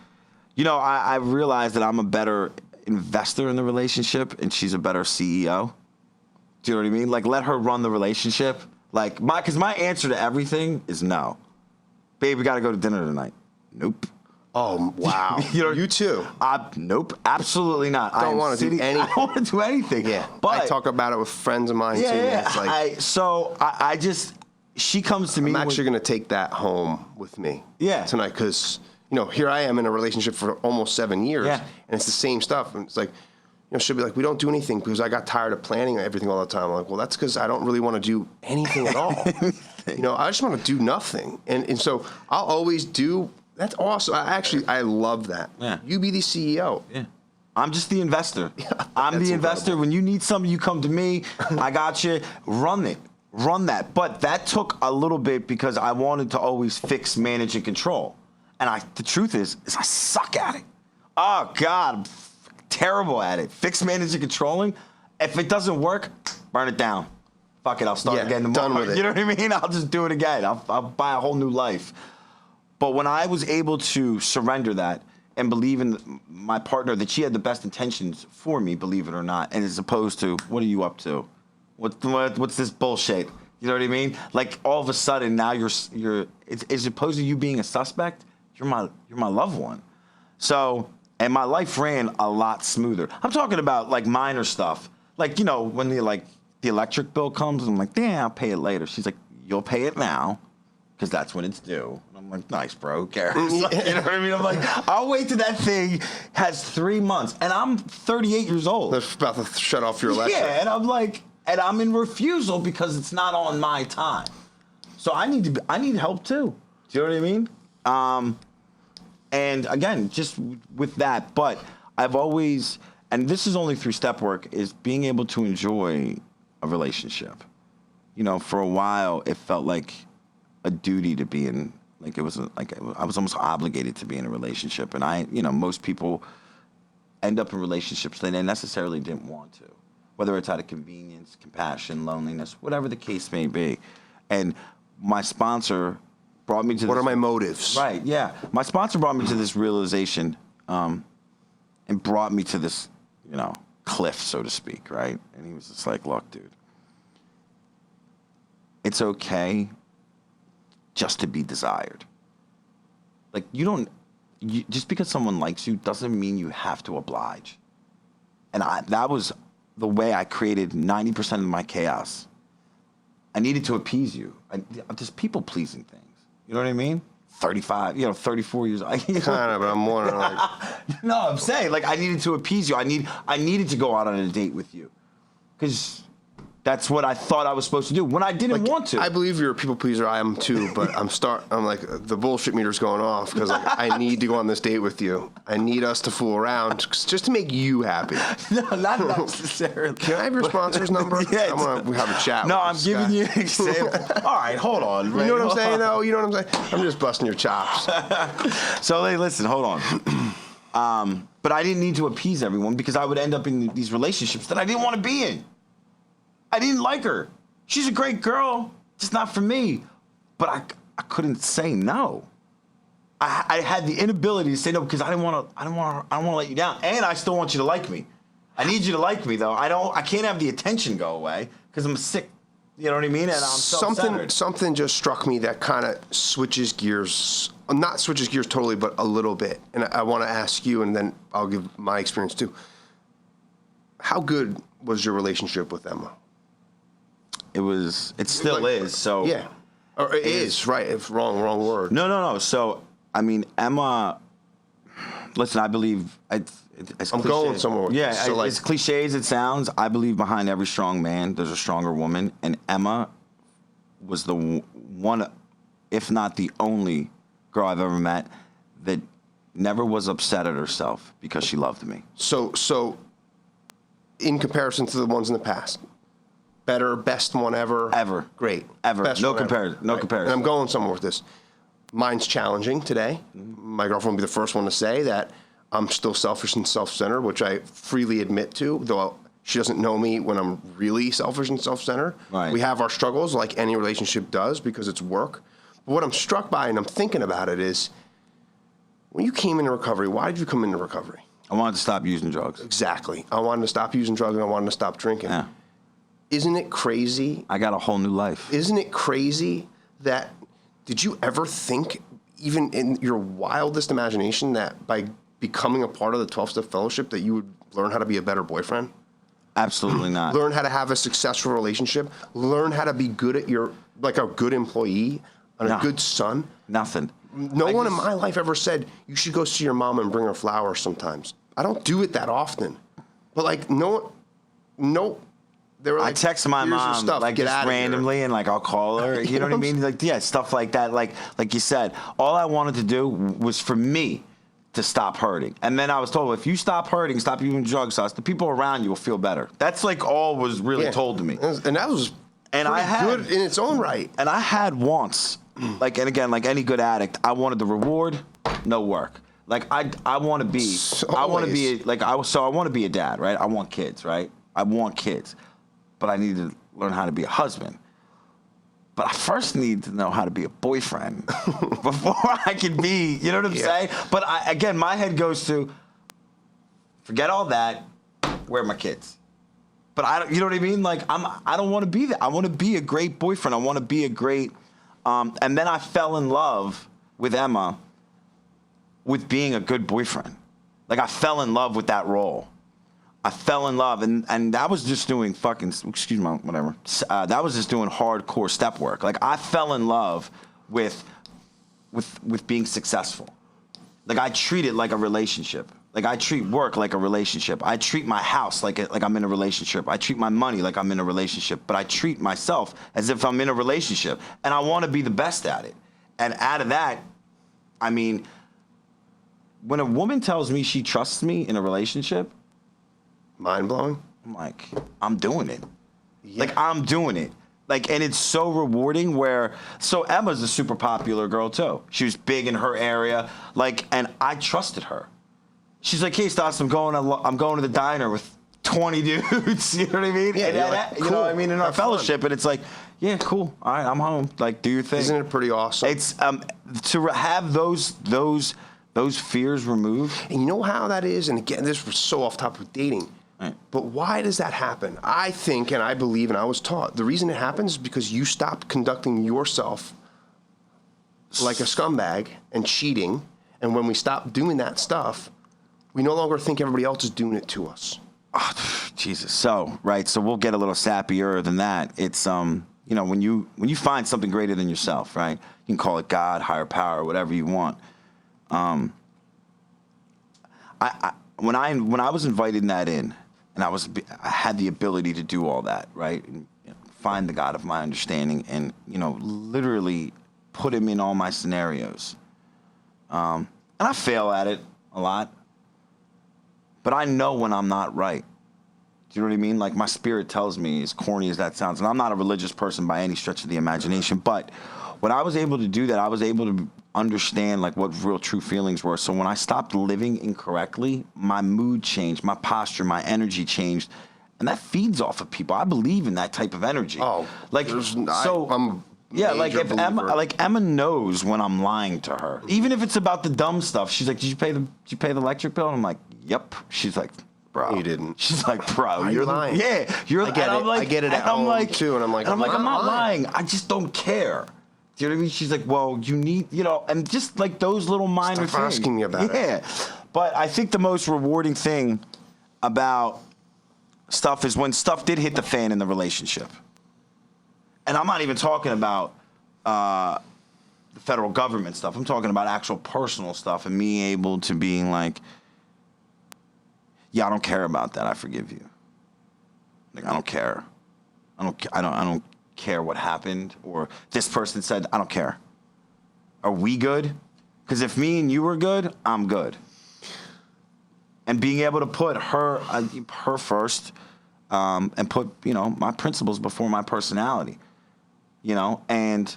I realized that I'm a better investor in the relationship and she's a better CEO. Do you know what I mean? Like, let her run the relationship. Like, because my answer to everything is no. Babe, we got to go to dinner tonight. Nope. Oh, wow. You too. Nope, absolutely not. Don't want to do anything. I don't want to do anything. Yeah. But I talk about it with friends of mine too. Yeah. It's like, she comes to me. I'm actually going to take that home with me tonight because, here I am in a relationship for almost 7 years and it's the same stuff. And it's like, she'll be like, we don't do anything because I got tired of planning everything all the time. I'm like, well, that's because I don't really want to do anything at all. I just want to do nothing. And so I'll always do. That's awesome. I love that. Yeah. You be the CEO. Yeah. I'm just the investor. I'm the investor. Incredible. When you need something, you come to me. I got you. Run that. But that took a little bit because I wanted to always fix, manage, and control. And the truth is I suck at it. Oh, God, I'm terrible at it. Fix, manage, and controlling. If it doesn't work, burn it down. Fuck it, I'll start again tomorrow. Done with it. You know what I mean? I'll just do it again. I'll buy a whole new life. But when I was able to surrender that and believe in my partner that she had the best intentions for me, believe it or not, and as opposed to, what are you up to? What's this bullshit? You know what I mean? Like, all of a sudden now you're as opposed to you being a suspect, you're my loved one. So, and my life ran a lot smoother. I'm talking about like minor stuff. Like, when the electric bill comes, I'm like, damn, I'll pay it later. She's like, you'll pay it now because that's when it's due. And I'm like, nice, bro, who cares? You know what I mean? I'm like, I'll wait till that thing has 3 months. And I'm 38 years old. They're about to shut off your electric. Yeah, and I'm like, and I'm in refusal because it's not on my time. So I need help too. Do you know what I mean? And again, just with that, but I've always, and this is only through step work, is being able to enjoy a relationship. For a while, it felt like a duty to be in, like it was like I was almost obligated to be in a relationship. And most people end up in relationships that they necessarily didn't want to, whether it's out of convenience, compassion, loneliness, whatever the case may be. And my sponsor brought me to What are my motives? Right, yeah. My sponsor brought me to this realization and brought me to this, cliff, so to speak, right? And he was just like, look, dude, it's okay just to be desired. Like, just because someone likes you doesn't mean you have to oblige. And that was the way I created 90% of my chaos. I needed to appease you. I'm just people pleasing things. You know what I mean? 35, 34 years. Kind of, but I'm wondering, like, No, I'm saying, like, I needed to appease you. I needed to go out on a date with you. Because that's what I thought I was supposed to do when I didn't want to. I believe you're a people pleaser. I am too, but I'm like, the bullshit meter's going off because like, I need to go on this date with you. I need us to fool around just to make you happy. No, not necessarily. Can I have your sponsor's number? Yeah, I want to have a chat. No, with I'm this giving guy. you an example. All right, hold on. You know what I'm saying, though? You know what I'm saying? I'm just busting your chops. So, hey, listen, hold on. But I didn't need to appease everyone because I would end up in these relationships that I didn't want to be in. I didn't like her. She's a great girl, just not for me. But I couldn't say no. I had the inability to say no because I don't want to let you down, and I still want you to like me. I need you to like me though. I can't have the attention go away because I'm sick. You know what I mean? And I'm self-centered. Something just struck me that kind of switches gears. Not switches gears totally, but a little bit. And I want to ask you, and then I'll give my experience too. How good was your relationship with Emma? It still is. So yeah, or it is right. If wrong word. No. So I mean, Emma. Listen, I believe it's I'm going somewhere with yeah, this. So as cliche as it sounds, I believe behind every strong man, there's a stronger woman, and Emma was the one, if not the only girl I've ever met that never was upset at herself because she loved me. So, in comparison to the ones in the past, better, best one ever, great, ever, best no one comparison, ever. no Right. comparison. And I'm going somewhere with this. Mine's challenging today. My girlfriend will be the first one to say that I'm still selfish and self-centered, which I freely admit to, though she doesn't know me when I'm really selfish and self-centered. Right. We have our struggles like any relationship does because it's work. But what I'm struck by and I'm thinking about it is, when you came into recovery, why did you come into recovery? I wanted to stop using drugs. Exactly. I wanted to stop using drugs and I wanted to stop drinking. Yeah. Isn't it crazy? I got a whole new life. Isn't it crazy that, did you ever think, even in your wildest imagination, that by becoming a part of the 12-step fellowship that you would learn how to be a better boyfriend? Absolutely not. Learn how to have a successful relationship? Learn how to be good at like a good employee and a good son? Nothing. No one in my life ever said, you should go see your mom and bring her flowers sometimes. I don't do it that often. But like, no. They were like, I text my "Here's your mom stuff. like Get just out of here." randomly, and like I'll call her. You know what I mean? Like stuff like that. Like you said, all I wanted to do was for me to stop hurting. And then I was told, if you stop hurting, stop using drugs, the people around you will feel better. That's like all was really told to me. And that was good in its own right. And I had wants, like, and again, like any good addict, I wanted the reward, no work. Like I want to be, I want to be I want to be a dad, right? I want kids, right? I want kids. But I need to learn how to be a husband. But I first need to know how to be a boyfriend before I can be, you know what I'm saying? But again, my head goes to, forget all that, where are my kids? But you know what I mean? Like, I don't want to be that. I want to be a great boyfriend. I want to be a great, and then I fell in love with Emma with being a good boyfriend. Like, I fell in love with that role. I fell in love, and that was just doing whatever. That was just doing hardcore step work. Like, I fell in love with being successful. Like, I treat it like a relationship. Like, I treat work like a relationship. I treat my house like I'm in a relationship. I treat my money like I'm in a relationship. But I treat myself as if I'm in a relationship, and I want to be the best at it. And out of that, I mean, when a woman tells me she trusts me in a relationship, mind blowing. I'm like, I'm doing it. Yeah. Like, I'm doing it. Like, and it's so rewarding so Emma's a super popular girl too. She was big in her area. Like, and I trusted her. She's like, hey, Stas, I'm going to the diner with 20 dudes. You know what I mean? Yeah, and you're like, you know what I mean? In our have fellowship. fun. And it's like, yeah, cool. All right, I'm home. Like, do your thing. Isn't it pretty awesome? It's, to have those fears removed. And you know how that is? And again, this was so off topic with dating. Right. But why does that happen? I think, and I believe, and I was taught, the reason it happens is because you stopped conducting yourself like a scumbag and cheating. And when we stop doing that stuff, we no longer think everybody else is doing it to us. Oh, Jesus. So we'll get a little sappier than that. It's you know, when you find something greater than yourself, right? You can call it God, higher power, whatever you want. When I was inviting that in, and I had the ability to do all that, right? And, you know, find the God of my understanding, and, you know, literally put him in all my scenarios. And I fail at it a lot, but I know when I'm not right. Do you know what I mean? Like, my spirit tells me, as corny as that sounds, and I'm not a religious person by any stretch of the imagination, but when I was able to do that, I was able to understand, like, what real true feelings were. So when I stopped living incorrectly, my mood changed, my posture, my energy changed, and that feeds off of people. I believe in that type of energy. Oh, like, so I'm yeah, like major if believer. Emma knows when I'm lying to her, even if it's about the dumb stuff. She's like, "Did you pay the electric bill?" And I'm like, "Yep." She's like, "Bro, You didn't." She's like, "Bro, Why are you lying? Yeah, you're." I get and it. I'm like, I get it at and I'm home, like, too, and I'm like, I'm not lying. lying. I just don't care. Do you know what I mean? She's like, "Well, you need, you know," and just like those little minor Stop things. asking me about it. Yeah, but I think the most rewarding thing about stuff is when stuff did hit the fan in the relationship. And I'm not even talking about the federal government stuff. I'm talking about actual personal stuff, and me able to being like, yeah, I don't care about that. I forgive you. Like, I don't care. I don't care what happened, or this person said, I don't care. Are we good? Because if me and you were good, I'm good. And being able to put her first, and put, you know, my principles before my personality, you know, and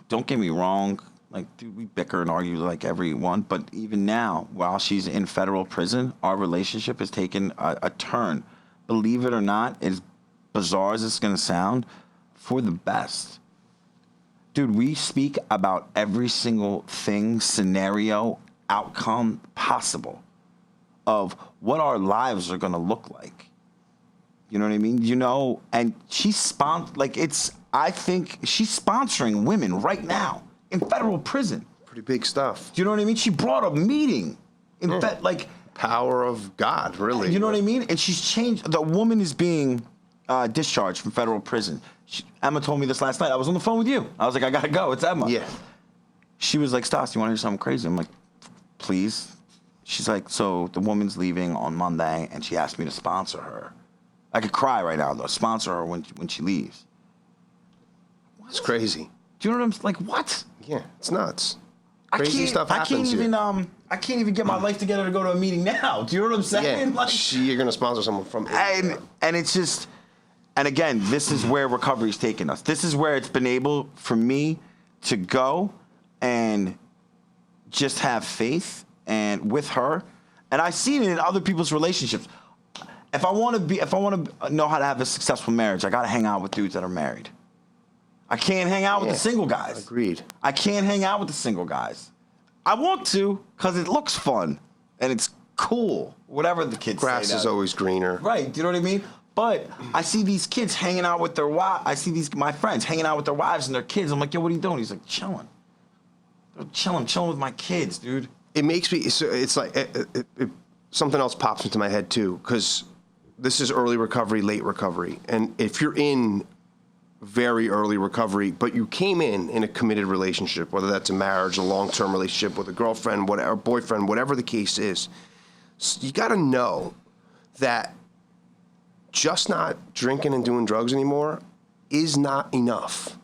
don't get me wrong, like, dude, we bicker and argue like everyone, but even now, while she's in federal prison, our relationship has taken a turn. Believe it or not, as bizarre as it's going to sound, for the best. Dude, we speak about every single thing, scenario, outcome possible of what our lives are going to look like. You know what I mean? You know, and I think she's sponsoring women right now in federal prison. Pretty big stuff. Do you know what I mean? She brought a meeting in like Power of God, really. you know what I mean? And she's changed. The woman is being discharged from federal prison. Emma told me this last night. I was on the phone with you. I was like, I gotta go. It's Emma. Yeah. She was like, Stas, you want to hear something crazy? I'm like, please. She's like, so the woman's leaving on Monday, and she asked me to sponsor her. I could cry right now, though. Sponsor her when she leaves. It's crazy. Do you know what I'm like? What? Yeah, it's nuts. Crazy stuff happens here. I can't even get my life together to go to a meeting now. Do you know what I'm saying? Yeah, you're going to sponsor someone from And it's just, and again, this is where recovery's taken us. This is where it's been able for me to go and just have faith and with her. And I see it in other people's relationships. If I want to know how to have a successful marriage, I got to hang out with dudes that are married. I can't hang out with the single guys. Agreed. I can't hang out with the single guys. I want to because it looks fun and it's cool. Whatever the kids say. Grass is always greener. Right. Do you know what I mean? But I see these kids hanging out with their wives. I see my friends hanging out with their wives and their kids. I'm like, yo, what are you doing? He's like, chilling. They're chilling with my kids, dude. It makes me. It's like something else pops into my head too, because this is early recovery, late recovery, and if you're in very early recovery, but you came in a committed relationship, whether that's a marriage, a long-term relationship with a girlfriend, whatever, boyfriend, whatever the case is, you got to know that just not drinking and doing drugs anymore is not enough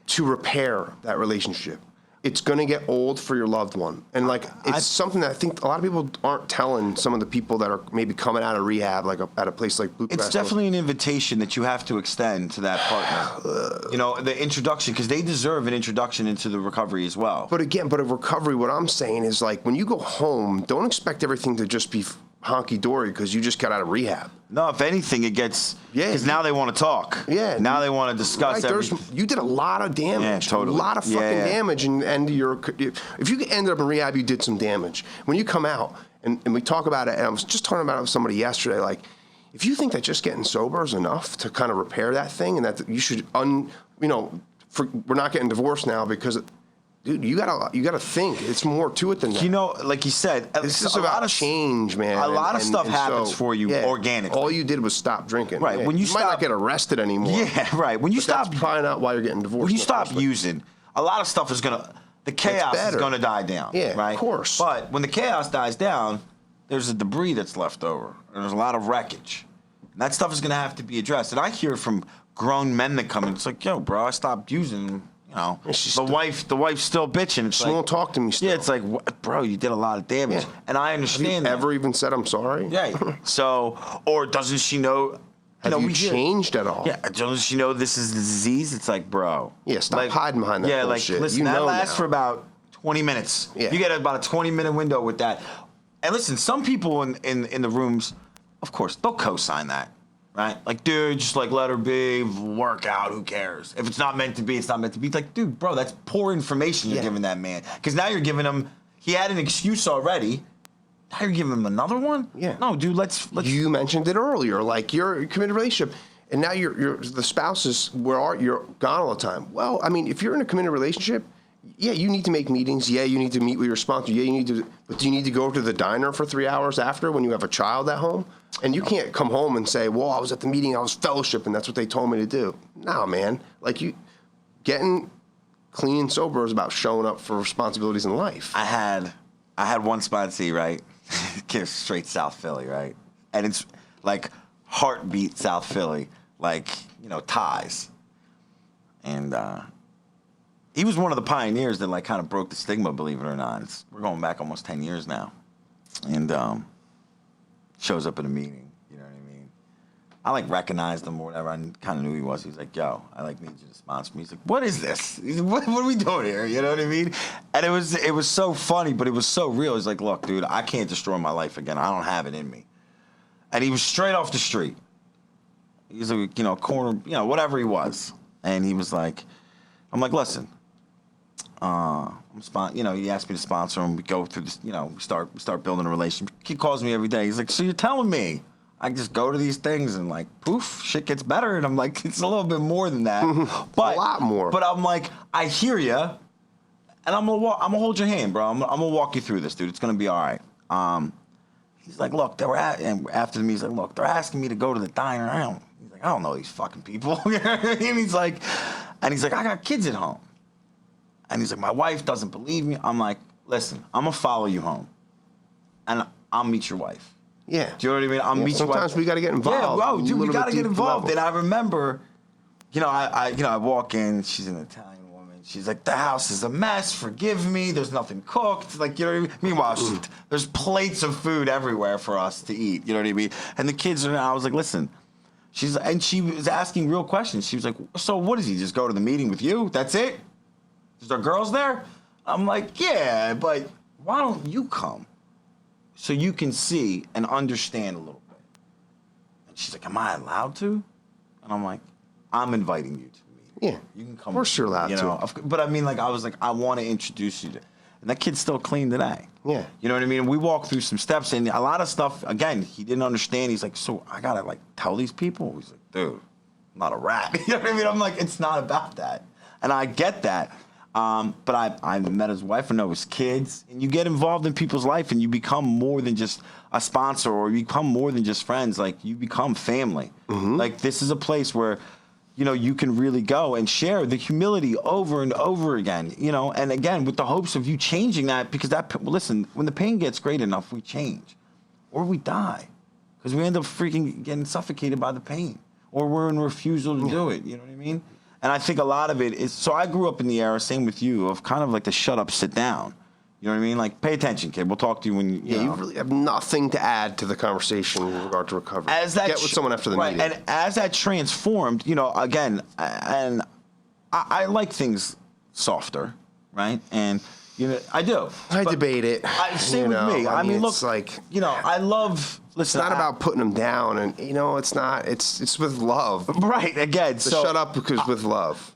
to repair that relationship. It's going to get old for your loved one. And like, it's something that I think a lot of people aren't telling some of the people that are maybe coming out of rehab, like at a place like BlueCrest. It's definitely an invitation that you have to extend to that partner. You know, the introduction, because they deserve an introduction into the recovery as well. But again, a recovery, what I'm saying is like, when you go home, don't expect everything to just be honky-dory because you just got out of rehab. No, if anything, it gets, because now they want to talk. Yeah. Now they want to discuss everything. You did a lot of damage. Yeah, totally. A lot of fucking damage. And if you ended up in rehab, you did some damage. When you come out, and we talk about it, and I was just talking about it with somebody yesterday, like, if you think that just getting sober is enough to kind of repair that thing, and that you should, we're not getting divorced now because dude, you gotta think. It's more to it than that. You know, like you said, This is about change, man. A lot of stuff happens for you organically. All you did was stop drinking. Right. Yeah, When you might not get arrested anymore. Yeah, right. When you stop, that's probably not why you're getting divorced. when you stop using, a lot of stuff is the chaos is gonna die down. Yeah, right. Of course. But when the chaos dies down, there's a debris that's left over, and there's a lot of wreckage. And that stuff is gonna have to be addressed. And I hear from grown men that come in, it's like, yo, bro, I stopped using. You know, the wife's still bitching. She won't talk to me still. Yeah, it's like, what, bro, you did a lot of damage. Yeah. And I understand Have you ever even said I'm sorry? Yeah. So, or doesn't she know? Have you changed at all? Yeah. Doesn't she know this is the disease? It's like, bro. Yeah, stop hiding behind that bullshit. Like, listen, that lasts for about 20 minutes. Yeah. You get about a 20-minute window with that. And listen, some people in the rooms, of course, they'll co-sign that. Right? Like, dude, just like let her be, work out, who cares? If it's not meant to be, it's not meant to be. It's like, dude, bro, that's poor information you're giving that man. Because now you're giving him, he had an excuse already. Now you're giving him another one? Yeah. No, dude, let's. You mentioned it earlier, like you're in a committed relationship, and now the spouse is, you're gone all the time. Well, I mean, if you're in a committed relationship, yeah, you need to make meetings. Yeah, you need to meet with your sponsor. Yeah, you need to, but do you need to go to the diner for 3 hours after when you have a child at home? And you can't come home and say, well, I was at the meeting, I was fellowship, and that's what they told me to do. No, man. Like, getting clean and sober is about showing up for responsibilities in life. I had one sponsee, right? Straight South Philly, right? And it's like heartbeat South Philly, like, you know, ties. And he was one of the pioneers that like kind of broke the stigma, believe it or not. We're going back almost 10 years now. And shows up at a meeting, you know what I mean? I like recognized him or whatever. I kind of knew he was. He was like, yo, I like need you to sponsor me. He's like, what is this? He's like, what are we doing here? You know what I mean? And it was so funny, but it was so real. He's like, look, dude, I can't destroy my life again. I don't have it in me. And he was straight off the street. He's like, you know, corner, you know, whatever he was. And he was like, I'm like, listen, you know, he asked me to sponsor him. We go through this, you know, we start building a relationship. He calls me every day. He's like, so you're telling me I just go to these things and like, poof, shit gets better? And I'm like, it's a little bit more than that. But, a lot more. But I'm like, I hear you, and I'm gonna hold your hand, bro. I'm gonna walk you through this, dude. It's gonna be all right. He's like, look, and after the meeting, he's like, look, they're asking me to go to the diner. He's like, I don't know these fucking people. You know what I mean? He's like, I got kids at home. And he's like, my wife doesn't believe me. I'm like, listen, I'm going to follow you home. And I'll meet your wife. Yeah. Do you know what I mean? I'll meet your wife. Sometimes we got to get involved. Yeah, bro, dude, we got to get involved. Level. And I remember, you know, I walk in. She's an Italian woman. She's like, the house is a mess. Forgive me. There's nothing cooked. Like, you know what I mean? Meanwhile, there's plates of food everywhere for us to eat. You know what I mean? And the kids are, I was like, listen. She was asking real questions. She was like, so what does he just go to the meeting with you? That's it? Is there girls there? I'm like, yeah, but why don't you come so you can see and understand a little bit? And she's like, am I allowed to? And I'm like, I'm inviting you to the meeting. Yeah. You can come. Of course you're allowed to. But I mean, like, I was like, I want to introduce you to. And that kid's still clean today. Yeah. You know what I mean? We walked through some steps, and a lot of stuff, again, he didn't understand. He's like, so I got to, like, tell these people? He's like, dude, I'm not a rat. You know what I mean? I'm like, it's not about that. And I get that. But I met his wife and know his kids, and you get involved in people's life, and you become more than just a sponsor, or you become more than just friends. Like, you become family. Mm-hmm. Like, this is a place where, you know, you can really go and share the humility over and over again, you know, and again, with the hopes of you changing that, because listen, when the pain gets great enough, we change, or we die, because we end up freaking getting suffocated by the pain, or we're in refusal to do it. You know what I mean? And I think a lot of it is, so I grew up in the era, same with you, of kind of like the shut up, sit down. You know what I mean? Like, pay attention, kid. We'll talk to you when you know. You really have nothing to add to the conversation with regard to recovery. Get with someone after the meeting. And as that transformed, you know, again, and I like things softer, right? And, you know, I do. I debate it. Same with me. I mean, look, like, you know, I love. Listen, it's not about putting them down, and you know, it's not. It's with love, right? Again, so shut up because with love.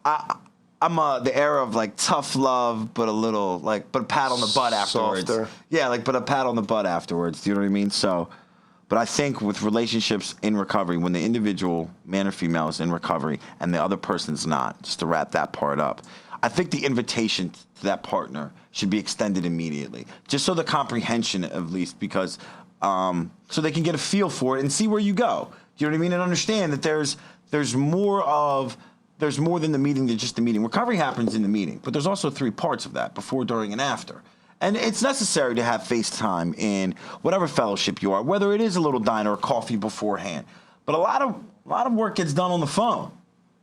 I'm the era of like tough love, but a little like, but a pat on the butt afterwards. Softer. Yeah, like, but a pat on the butt afterwards. Do you know what I mean? So, but I think with relationships in recovery, when the individual, man or female, is in recovery and the other person's not, just to wrap that part up, I think the invitation to that partner should be extended immediately, just so the comprehension, at least, because so they can get a feel for it and see where you go. Do you know what I mean? And understand that there's more than the meeting than just the meeting. Recovery happens in the meeting, but there's also 3 parts of that: before, during, and after. And it's necessary to have FaceTime in whatever fellowship you are, whether it is a little diner or coffee beforehand. But a lot of work gets done on the phone.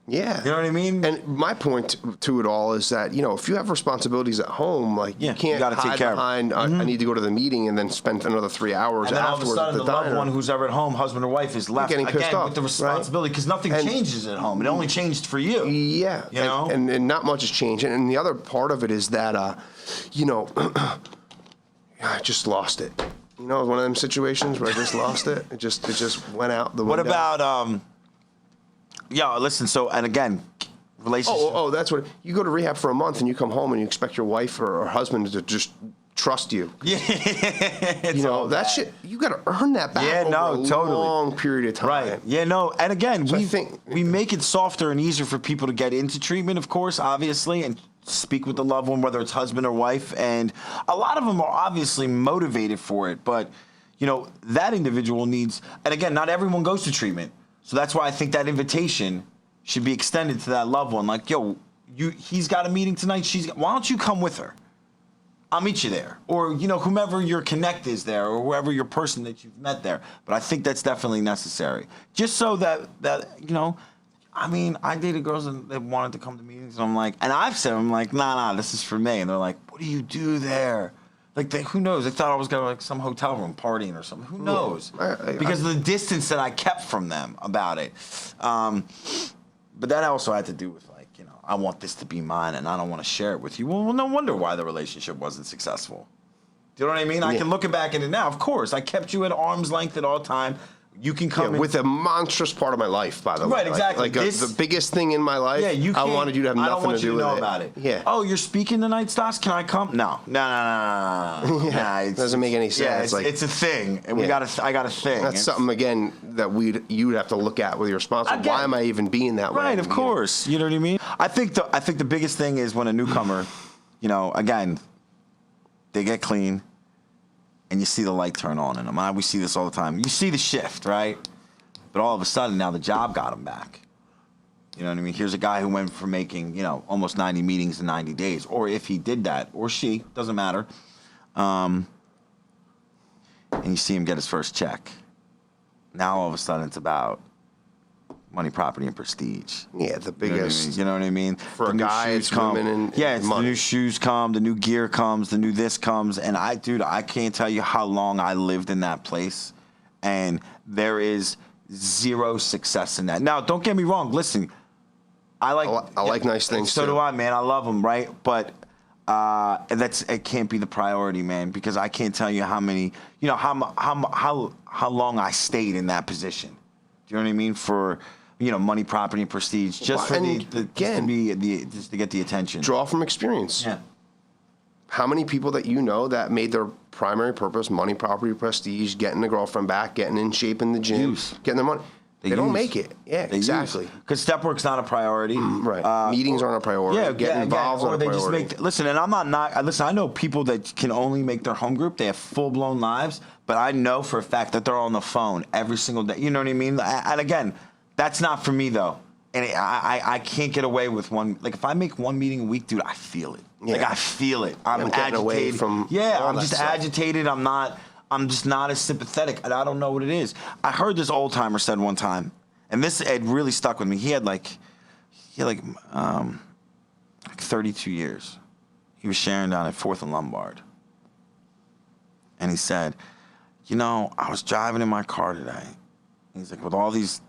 Yeah. You know what I mean? And my point to it all is that, if you have responsibilities at home, like you can't gotta take hide care of it. behind, I need to go to the meeting and then spend another 3 hours And then all of a afterwards sudden, at the the loved diner. one who's ever at home, husband or wife, is left getting pissed again off, with the right? responsibility because nothing changes at home. It only changed for you. Yeah. You know? And not much has changed. And the other part of it is that, I just lost it. One of them situations where I just lost it. It just went out the window. What about, listen, so, and again, relationship. Oh, that's what, you go to rehab for a month and you come home and you expect your wife or husband to just trust you. Yeah. That shit, you got to earn that back over a totally. long period of time. Right. Yeah, no. And again, So we make it softer and easier for people to get into treatment, of course, obviously, and speak with the loved one, whether it's husband or wife. And a lot of them are obviously motivated for it. But, that individual needs, and again, not everyone goes to treatment. So that's why I think that invitation should be extended to that loved one. Like, he's got a meeting tonight. Why don't you come with her? I'll meet you there. Or, whomever your connect is there, or whoever your person that you've met there. But I think that's definitely necessary. Just so that I dated girls that wanted to come to meetings, and I've said, nah, this is for me. And they're like, what do you do there? Like, who knows? They thought I was going to some hotel room partying or something. Who knows? Because of the distance that I kept from them about it. But that also had to do with, I want this to be mine and I don't want to share it with you. Well, no wonder why the relationship wasn't successful. Do you know what I mean? I can look back at it now. Of course, I kept you at arm's length at all time. You can come in. With a monstrous part of my life, by the way. Right, exactly. The biggest thing in my life, I wanted you to have nothing to do with it. I don't want you to know about it. Yeah. Oh, you're speaking tonight, Stas? Can I come? No. It doesn't make any sense. Yeah, it's a thing. And I got a thing. That's something, again, that you'd have to look at with your sponsor. Why am I even being that way? Right, of course. You know what I mean? I think the biggest thing is when a newcomer, again, they get clean, and you see the light turn on in them. We see this all the time. You see the shift, right? But all of a sudden, now the job got him back. You know what I mean? Here's a guy who went from making, almost 90 meetings in 90 days. Or if he did that, or she, doesn't matter. And you see him get his first check. Now all of a sudden it's about money, property, and prestige. Yeah, the biggest. You know what I mean? For a guy, it's women and it's money. The new shoes come, the new gear comes, the new this comes. And I can't tell you how long I lived in that place. And there is zero success in that. Now, don't get me wrong. Listen, I like nice things so too. do I, man. I love them, right? But it can't be the priority, man, because I can't tell you how many, how long I stayed in that position. Do you know what I mean? For money, property, and prestige, just to get the attention. Draw from experience. Yeah. How many people that that made their primary purpose money, property, prestige, getting the girlfriend back, getting in shape in the gym, getting their money? They don't make it. Yeah, exactly. Because step work's not a priority. Right. Meetings aren't a priority. Yeah, getting involved is not a priority. Listen, and I'm not. Listen, I know people that can only make their home group. They have full blown lives, but I know for a fact that they're on the phone every single day. You know what I mean? And again, that's not for me though. And I can't get away with one. Like if I make one meeting a week, dude, I feel it. Yeah. Like I feel it. I'm agitated. Away from I'm just agitated. I'm just not as sympathetic, and I don't know what it is. I heard this old timer said one time, and this it really stuck with me. He had like 32 years. He was sharing down at 4th and Lombard, and he said, I was driving in my car today. He's like, with all these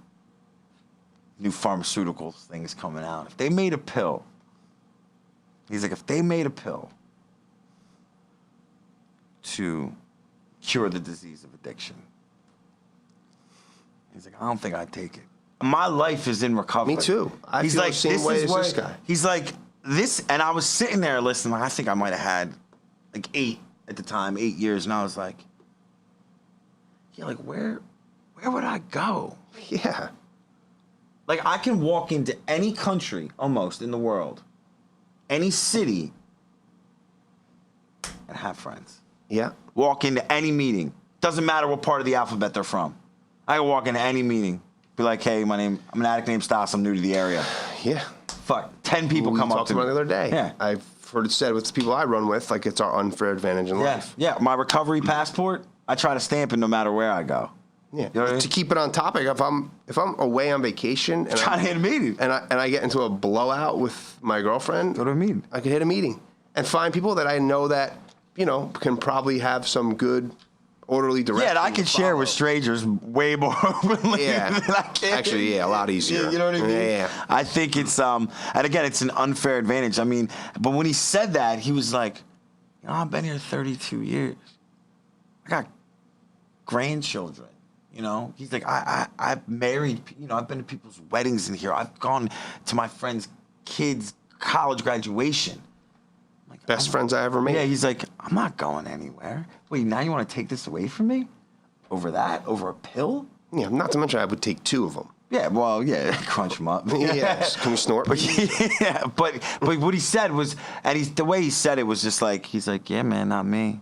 new pharmaceutical things coming out, if they made a pill, to cure the disease of addiction, he's like, I don't think I'd take it. My life is in recovery. Me too. I feel the same way as this guy. He's like, and I was sitting there listening. I think I might have had like 8 years, and I was like, like where would I go? Yeah. Like I can walk into any country almost in the world any city and have friends. Yeah. Walk into any meeting. Doesn't matter what part of the alphabet they're from. I can walk into any meeting, be like, hey, I'm an addict named Stas, I'm new to the area. Yeah. Fuck, 10 people We come up talked to me. about it the other day. Yeah. I've heard it said with the people I run with, like it's our unfair advantage in life. Yeah, my recovery passport, I try to stamp it no matter where I go. Yeah. You know what I mean? To keep it on topic, if I'm away on vacation and Trying to hit a meeting. and I get into a blowout with my girlfriend, Go to a meeting. I could hit a meeting and find people that I know that, can probably have some good orderly direction. Yeah, and I can share with strangers way more openly Yeah. than I can. Actually, yeah, a lot easier. You know what I mean? Yeah. I think it's and again, it's an unfair advantage. I mean, but when he said that, he was like, I've been here 32 years. I got grandchildren. He's like, I've married. I've been to people's weddings in here. I've gone to my friends' kids' college graduation. Best friends I ever made. Yeah, he's like, I'm not going anywhere. Wait, now you want to take this away from me? Over that? Over a pill? Yeah, not to mention I would take 2 of them. Yeah, well, yeah, crunch them up. Yes. Can we snort? But but what he said was, and the way he said it was just like, he's like, yeah, man, not me.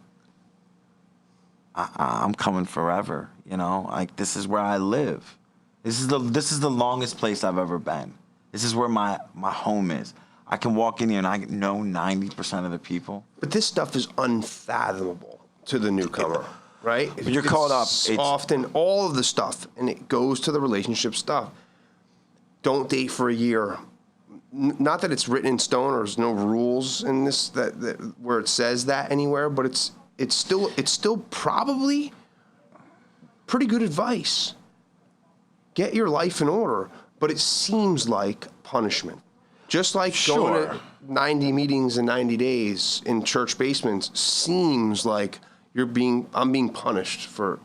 I'm coming forever. Like this is where I live. This is the longest place I've ever been. This is where my home is. I can walk in here and I know 90% of the people. But this stuff is unfathomable to the newcomer, right? But you're caught up. It's often all of the stuff, and it goes to the relationship stuff. Don't date for a year. Not that it's written in stone or there's no rules in this that where it says that anywhere, but it's still probably pretty good advice. Get your life in order, but it seems like punishment. Just like going to 90 meetings in 90 days in church basements seems like I'm being punished for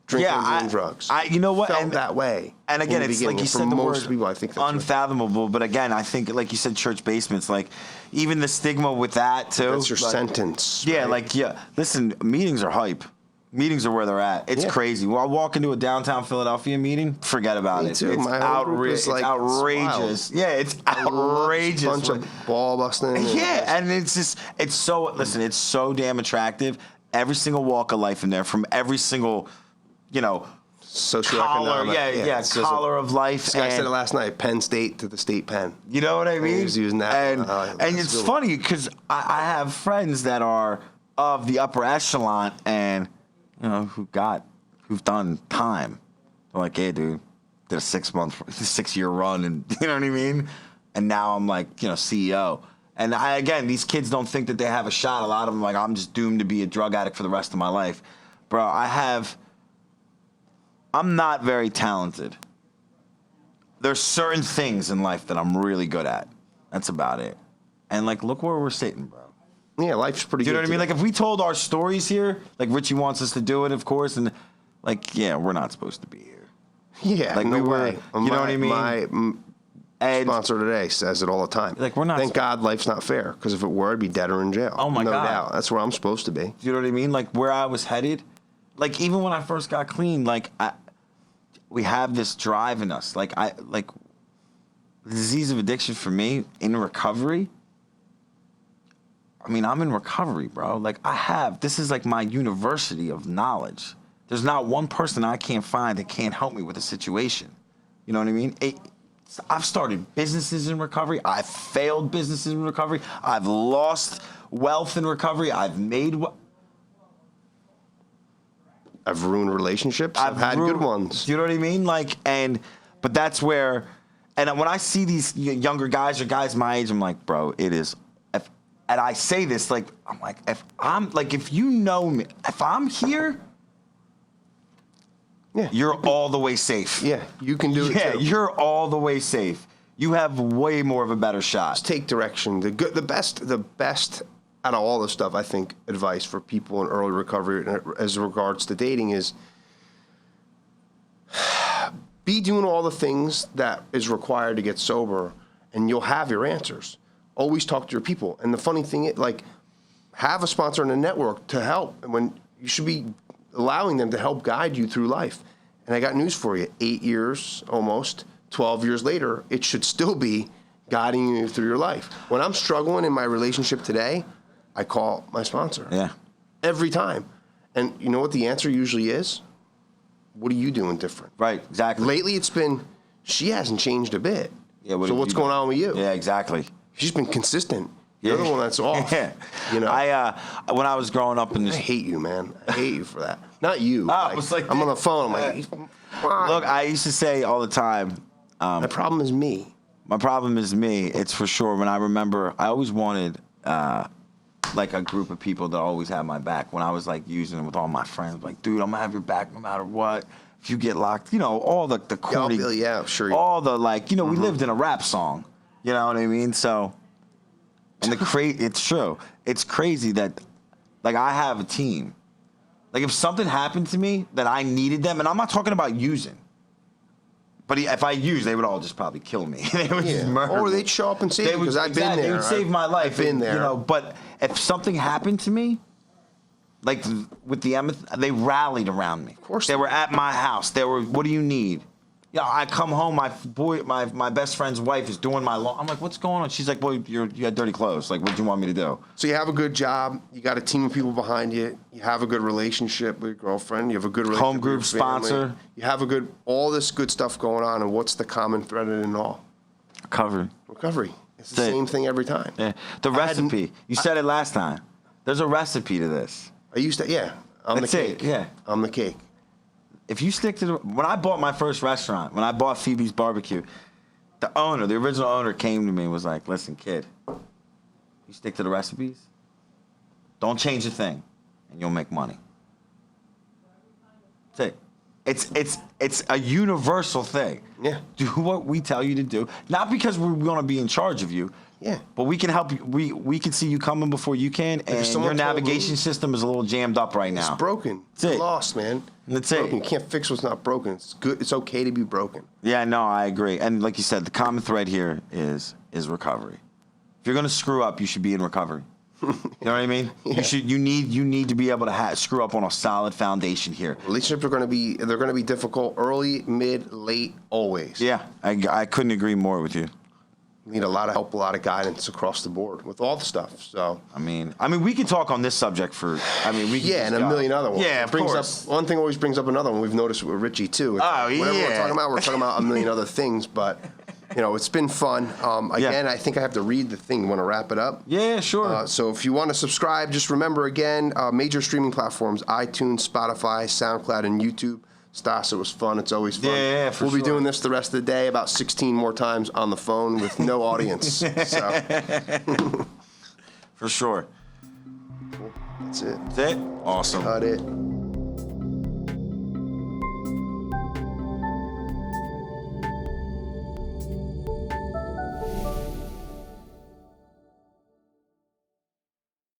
drinking and doing drugs. You know what? Felt that way. And again, it's like you said, the most word people, I think that's unfathomable. But again, I think, like you said, church basements, like even the stigma with that too. That's your sentence. Yeah, right? Listen, meetings are hype. Meetings are where they're at. It's crazy. When I walk into a downtown Philadelphia meeting, forget about it. Too. It's outrageous. Like, it's outrageous. Yeah, it's outrageous. Bunch of ball busting. Yeah, and it's so damn attractive. Every single walk of life in there, from every single, socioeconomic. Collar, collar of life. This guy said it last night. Penn State to the state pen. You know what I mean? He was using that. And it's funny because I have friends that are of the upper echelon and who've done time. They're like, hey, dude, did a 6-year run, and you know what I mean? And now I'm like, CEO. And these kids don't think that they have a shot. A lot of them like, I'm just doomed to be a drug addict for the rest of my life. Bro, I'm not very talented. There's certain things in life that I'm really good at. That's about it. And look where we're sitting, bro. Yeah, life's pretty good. You know what I mean? Like, if we told our stories here, like Richie wants us to do it, of course, and we're not supposed to be here. Yeah, like no we were, way. You know what I mean? My sponsor today says it all the time. Like, we're not. Thank God life's not fair, because if it were, I'd be dead or in jail. Oh my God. No doubt. That's where I'm supposed to be. You know what I mean? Like, where I was headed, like, even when I first got clean, we have this drive in us. The disease of addiction for me in recovery. I mean, I'm in recovery, bro. This is like my university of knowledge. There's not one person I can't find that can't help me with a situation. You know what I mean? I've started businesses in recovery. I've failed businesses in recovery. I've lost wealth in recovery. I've made I've ruined relationships. I've had good ones. Do you know what I mean? But that's where, and when I see these younger guys or guys my age, I'm like, bro, it is. And I say this, I'm like, if you know me, if I'm here, you're all the way safe. Yeah, you can do it too. Yeah, you're all the way safe. You have way more of a better shot. Just take direction. The best out of all this stuff, I think, advice for people in early recovery as regards to dating is be doing all the things that is required to get sober, and you'll have your answers. Always talk to your people. And the funny thing is, have a sponsor in a network to help. And when you should be allowing them to help guide you through life. And I got news for you. 8 years, almost, 12 years later, it should still be guiding you through your life. When I'm struggling in my relationship today, I call my sponsor. Yeah. Every time. And you know what the answer usually is? What are you doing different? Right, exactly. Lately, it's been, she hasn't changed a bit. Yeah, so what's going on with you? Yeah, exactly. She's been consistent. You're the one that's off. You know? When I was growing up in this... I hate you, man. I hate you for that. Not you. I was like... I'm on the phone. I'm like... Look, I used to say all the time... my problem is me. My problem is me. It's for sure. When I remember, I always wanted... like a group of people that always had my back. When I was like using it with all my friends, like, dude, I'm gonna have your back no matter what. If you get locked, you know, all the corny, yeah, sure. All the like, you know, we lived in a rap song. You know what I mean? So, and it's true. It's crazy that, like, I have a team. Like, if something happened to me that I needed them, and I'm not talking about using. But if I used, they would all just probably kill me. They would just murder or me. they'd show up and save you because I've been there. They would save my life. I've been there. You know, but if something happened to me, like with the Emmett, they rallied around me. Of course they were at my house. They were, what do you need? Yeah, I come home. My best friend's wife is doing my lawn. I'm like, what's going on? She's like, well, you had dirty clothes. Like, what do you want me to do? So you have a good job. You got a team of people behind you. You have a good relationship with your girlfriend. You have a good relationship Home group with your family. sponsor. You have all this good stuff going on. And what's the common thread in it all? Recovery. It's the same thing every time. Yeah. The recipe. You said it last time. There's a recipe to this. I used to, yeah. I'm That's the cake. it, yeah. I'm the cake. If you stick to when I bought my first restaurant, when I bought Phoebe's Barbecue, the original owner came to me and was like, listen, kid, you stick to the recipes, don't change a thing, and you'll make money. That's it. It's a universal thing. Yeah. Do what we tell you to do. Not because we're going to be in charge of you. Yeah. But we can help you. We can see you coming before you can, and your navigation system is a little jammed up right now. It's broken. That's it. Lost, man. That's broken. it. You can't fix what's not broken. It's good. It's okay to be broken. Yeah, no, I agree. And like you said, the common thread here is recovery. If you're gonna screw up, you should be in recovery. You know what I mean? Yeah. You need to be able to screw up on a solid foundation here. Relationships are going to be difficult early, mid, late, always. Yeah, I couldn't agree more with you. You need a lot of help, a lot of guidance across the board with all the stuff. So I mean, we could talk on this subject for. We could and a million other ones. Yeah, of course. One thing always brings up another one. We've noticed with Richie too. Whatever we're talking about a million other things. But it's been fun. Again, I think I have to read the thing. You want to wrap it up? Yeah, sure. So if you want to subscribe, just remember again, major streaming platforms: iTunes, Spotify, SoundCloud, and YouTube. Stas, it was fun. It's always fun. Yeah, for We'll be doing this the rest of the day, about 16 more times on the phone with no audience. So for sure. That's it. That's it. Awesome. Got it.